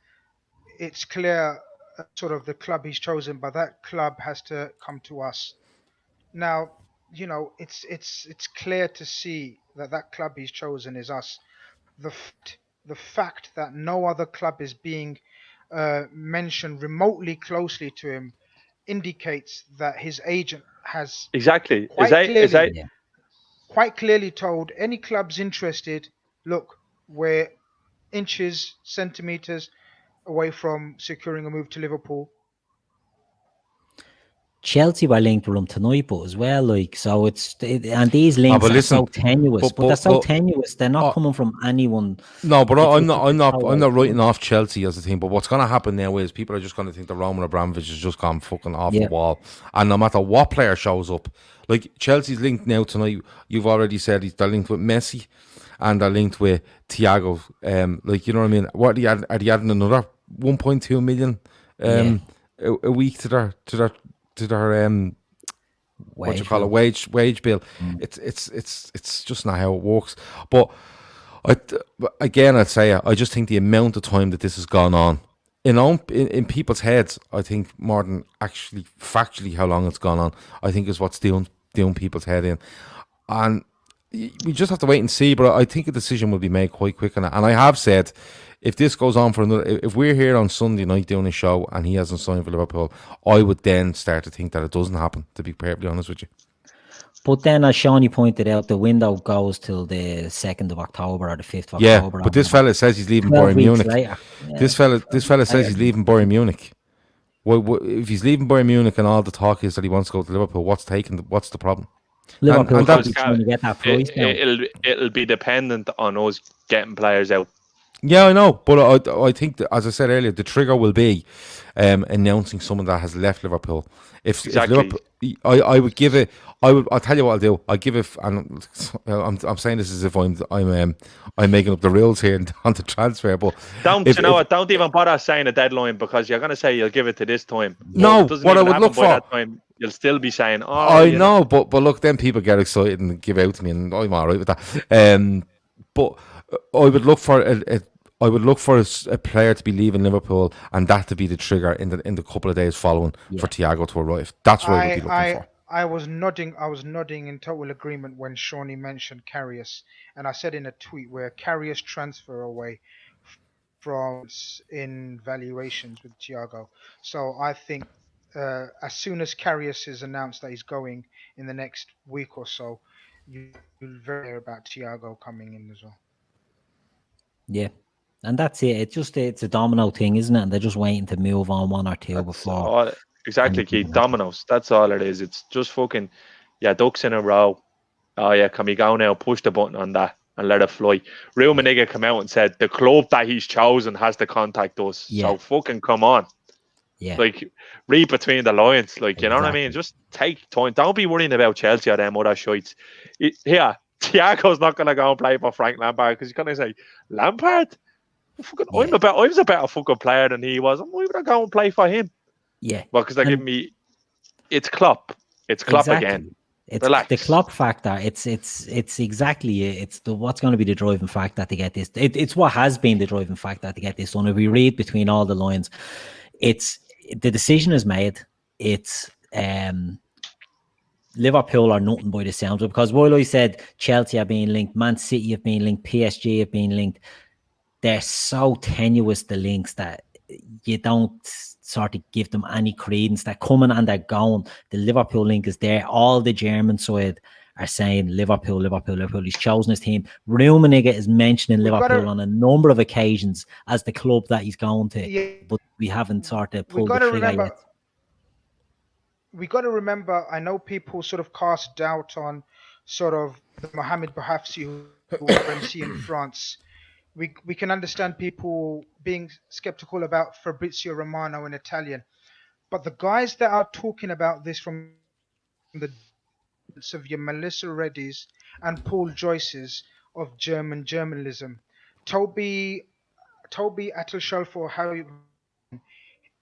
it's clear sort of the club he's chosen, but that club has to come to us. Now, you know, it's clear to see that club he's chosen is us. the fact that no other club is being mentioned remotely closely to him indicates that his agent has Exactly. quite Is clearly that Yeah. quite clearly told any clubs interested, look, we're inches, centimeters away from securing a move to Liverpool. Chelsea were linked with him tonight, but as well, like, so and these Ah, links but are so listen, tenuous, but they're so tenuous. They're not uh, coming from anyone. no, but It's I'm just not. that I'm they're not. so I'm not writing outdone. off Chelsea as a thing. But what's going to happen now is people are just going to think that Roman Abramovich has just gone fucking off the Yeah, wall, and no matter what player shows up, like Chelsea's linked now tonight. You've already said they're linked with Messi, and they're linked with Thiago. Like you know what I mean. What are they adding another 1.2 million yeah. a week to their what you Wage call it bill. wage bill. Mm. It's just not how it works. But I again I'd say I just think the amount of time that this has gone on in people's heads, I think more than actually factually how long it's gone on, I think is what's doing people's head in, and we just have to wait and see. But I think a decision will be made quite quick on it. And I have said, if this goes on for another, if we're here on Sunday night doing a show and he hasn't signed for Liverpool, I would then start to think that it doesn't happen. To be perfectly honest with you. But then, as Shawnee pointed out, the window goes till the 2nd of October or the 5th of Yeah, October. Or but this whatever. fella says he's leaving 12 Bayern weeks Munich. later. Yeah, This 12 fella weeks says later. he's leaving Bayern Munich. Well, if he's leaving Bayern Munich and all the talk is that he wants to go to Liverpool, what's the problem? Liverpool And could because be trying to get that price down. it'll be dependent on us getting players out. Yeah, I know, but I think that, as I said earlier, the trigger will be announcing someone that has left Liverpool. If Exactly. Liverpool, I would give it. I'll tell you what I'll do. I'll give it, and I'm saying this as if I'm making up the rules here on the transfer. But Don't you know what? Don't even bother saying a deadline because you're gonna say you'll give it to this time. No, Well, it doesn't what I even would happen look by for. that time. You'll still be saying, "Oh, I know, but look, then people get excited and give out to me, and I'm all right with that. But I would look for I would look for a player to be leaving Liverpool, and that to be the trigger in the couple of days following for Thiago to arrive. That's what I would be looking for. I was nodding in total agreement when Shawnee mentioned Karius, and I said in a tweet where Karius transfer away from in valuations with Thiago. So I think as soon as Karius is announced that he's going in the next week or so, you'll hear about Thiago coming in as well. Yeah. And that's it. It's a domino thing, isn't it? And they're just waiting to move on one or two that's before. all, exactly, Keith. Dominoes. That's all it is. It's just fucking, ducks in a row. Oh yeah, can we go now? Push the button on that and let it fly. Real Maniga came out and said the club that he's chosen has to contact us. Yeah. So fucking come on. Yeah. Like, read between the lines. Like, you know what I mean? Just take time. Don't be worrying about Chelsea or them other shites. Here, Thiago's not going to go and play for Frank Lampard because he's going to say, Lampard? Fucking, I was a better fucking player than he was. Why would I go and play for him? Yeah. Well, because they're giving me... It's Klopp. It's Klopp again. It's Relax. the Klopp factor. It's exactly it. It's what's going to be the driving factor to get this. It's what has been the driving factor to get this done. If we read between all the lines, it's the decision is made. It's Liverpool are nothing by the sounds of it, because while I said Chelsea are being linked, Man City have been linked, PSG have been linked, they're so tenuous, the links, that you don't sort of give them any credence. They're coming and they're going. The Liverpool link is there. All the German side are saying Liverpool. He's chosen his team. Rummenigge is mentioning Liverpool on a number of occasions as the club that he's going to, but we haven't sort of pulled the trigger yet. We got to remember, I know people sort of cast doubt on sort of the Mohamed Bouhafsi who RMC in France. We can understand people being skeptical about Fabrizio Romano in Italian, but the guys that are talking about this from the of your Melissa Reddy's and Paul Joyce's of German journalism, Toby Atelsholf, or how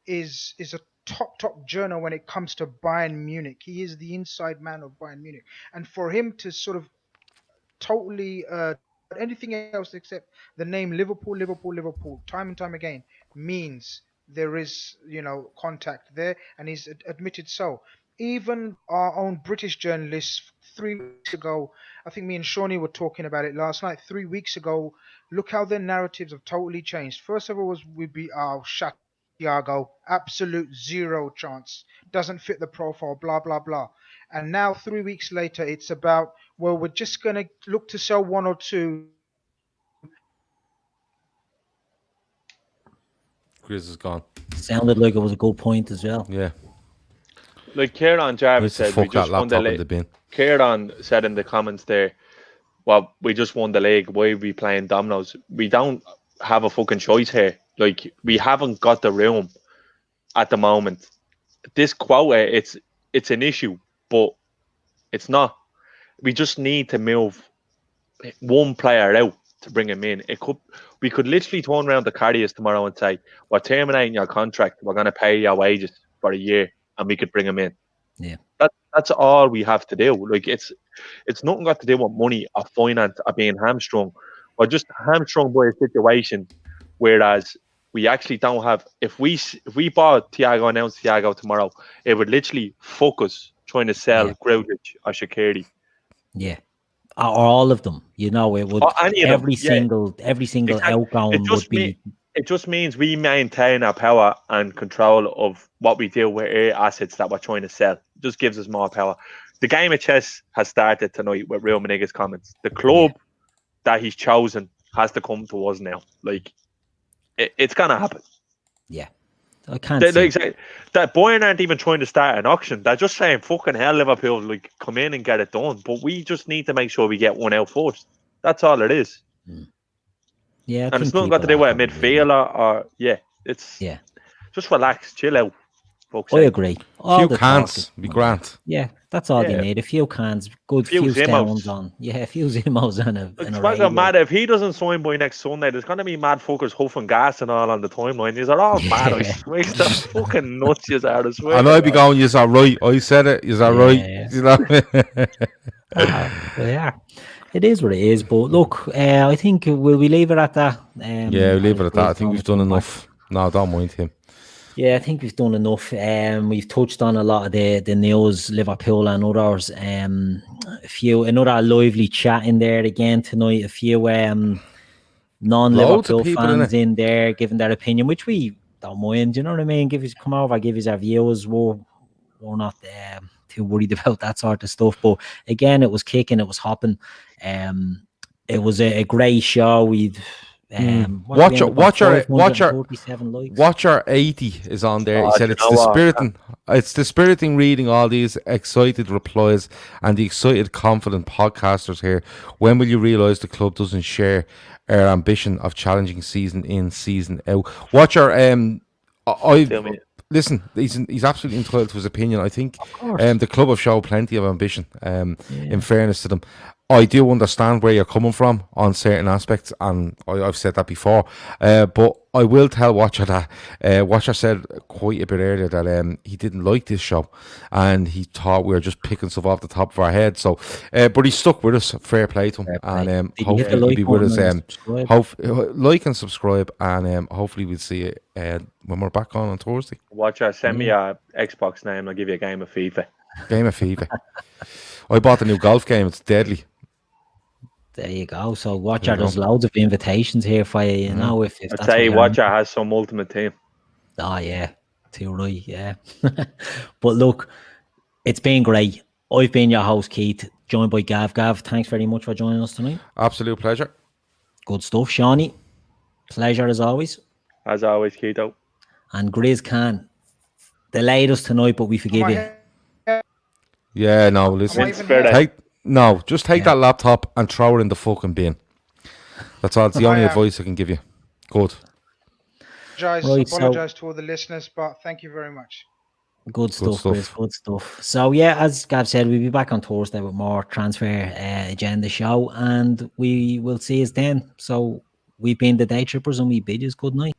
is a top journal when it comes to Bayern Munich. He is the inside man of Bayern Munich, and for him to sort of totally anything else except the name Liverpool, time and time again, means there is contact there, and he's admitted so. even our own British journalists 3 weeks ago, I think me and Shawnee were talking about it last night. 3 weeks ago, look how their narratives have totally changed. First of all, was we'd be shut Thiago, absolute zero chance, doesn't fit the profile, blah blah blah. And now 3 weeks later, it's about well, we're just gonna look to sell one or two. Grizz is gone. Sounded like it was a good point as well. Yeah. Like Kieran Jarvis said, we Fuck that just won the laptop in the league. bin. Kieran said in the comments there, well, we just won the league. Why are we playing dominoes? We don't have a fucking choice here. Like, we haven't got the room at the moment. This quota, it's an issue, but it's not. We just need to move one player out to bring him in. We could literally turn around the Carriers tomorrow and say, we're terminating your contract. We're going to pay your wages for a year, and we could bring him in. Yeah. That's all we have to do. Like, it's nothing got to do with money or finance or being hamstrung. We're just hamstrung by a situation, whereas we actually don't have. If we bought Thiago, announced Thiago tomorrow, it would literally focus trying to sell Grizz or Shaqiri. Yeah. Or all of them, you know, it would. Every single exactly. Outgoing would be. It just means we maintain our power and control of what we do with our assets that we're trying to sell. It just gives us more power. The game of chess has started tonight with Real Maniga's comments. The club that he's chosen has to come to us now. Like, it's going to happen. Yeah. I can't that Bayern aren't even trying to start an auction. They're just saying, fucking hell, Liverpool, like, come in and get it done. But we just need to make sure we get one out first. That's all it is. Yeah, and it's not got to do with a midfielder or it's just relax, chill out, folks. I agree. A few cans be grand. Yeah, that's all you need. A few cans, few stones on. Yeah, a few Zimmos and a. It's fucking mad if he doesn't sign by next Sunday. There's gonna be mad fuckers huffing gas and all on the timeline. These are all mad. I swear, they're fucking nuts. You are. I swear. And I'd be going, "You're right." I said it. You're right. You know. Yeah. It is what it is, but look, I think will we leave it at that? Yeah, we'll leave it at that. I think we've done enough. No, don't mind him. Yeah, I think we've done enough. We've touched on a lot of the news, Liverpool and others. Another lively chat in there again tonight. A few non-Liverpool fans in there giving their opinion, which we don't mind. You know what I mean? Come over, give us our views. We're not too worried about that sort of stuff. But again, it was kicking, it was hopping. It was a great show. We've watch our 80 is on there. He said it's dispiriting reading all these excited replies and the excited, confident podcasters here. When will you realise the club doesn't share our ambition of challenging season in, season out? Watch our listen, he's absolutely entitled to his opinion. I think the club have shown plenty of ambition, in fairness to them. I do understand where you're coming from on certain aspects, and I've said that before. But I will tell Watcher that Watcher said quite a bit earlier that he didn't like this show, and he thought we were just picking stuff off the top of our head. So, but he stuck with us. Fair play to him, and hopefully he'll be with us. Like and subscribe, and hopefully we'll see you when we're back on Thursday. Watcher, send me your Xbox name. I'll give you a game of FIFA. I bought the new golf game. It's deadly. There you go. So Watcher, there's loads of invitations here for you. You know, if I'd say Watcher has some ultimate team. Oh yeah, too right. Yeah, but look, it's been great. I've been your host Keith, joined by Gav. Gav, thanks very much for joining us tonight. Absolute pleasure. Good stuff, Shawnee. Pleasure as always. As always, Keito. And Grizz can delayed us tonight, but we forgive you. Yeah, no, listen. Just take that laptop and throw it in the fucking bin. That's all. It's the only advice I can give you. Good. Apologize to all the listeners, but thank you very much. Good stuff, Chris. Good stuff. So yeah, as Gav said, we'll be back on Thursday with more transfer agenda show, and we will see us then. So we've been the Daytrippers, and we bid you good night.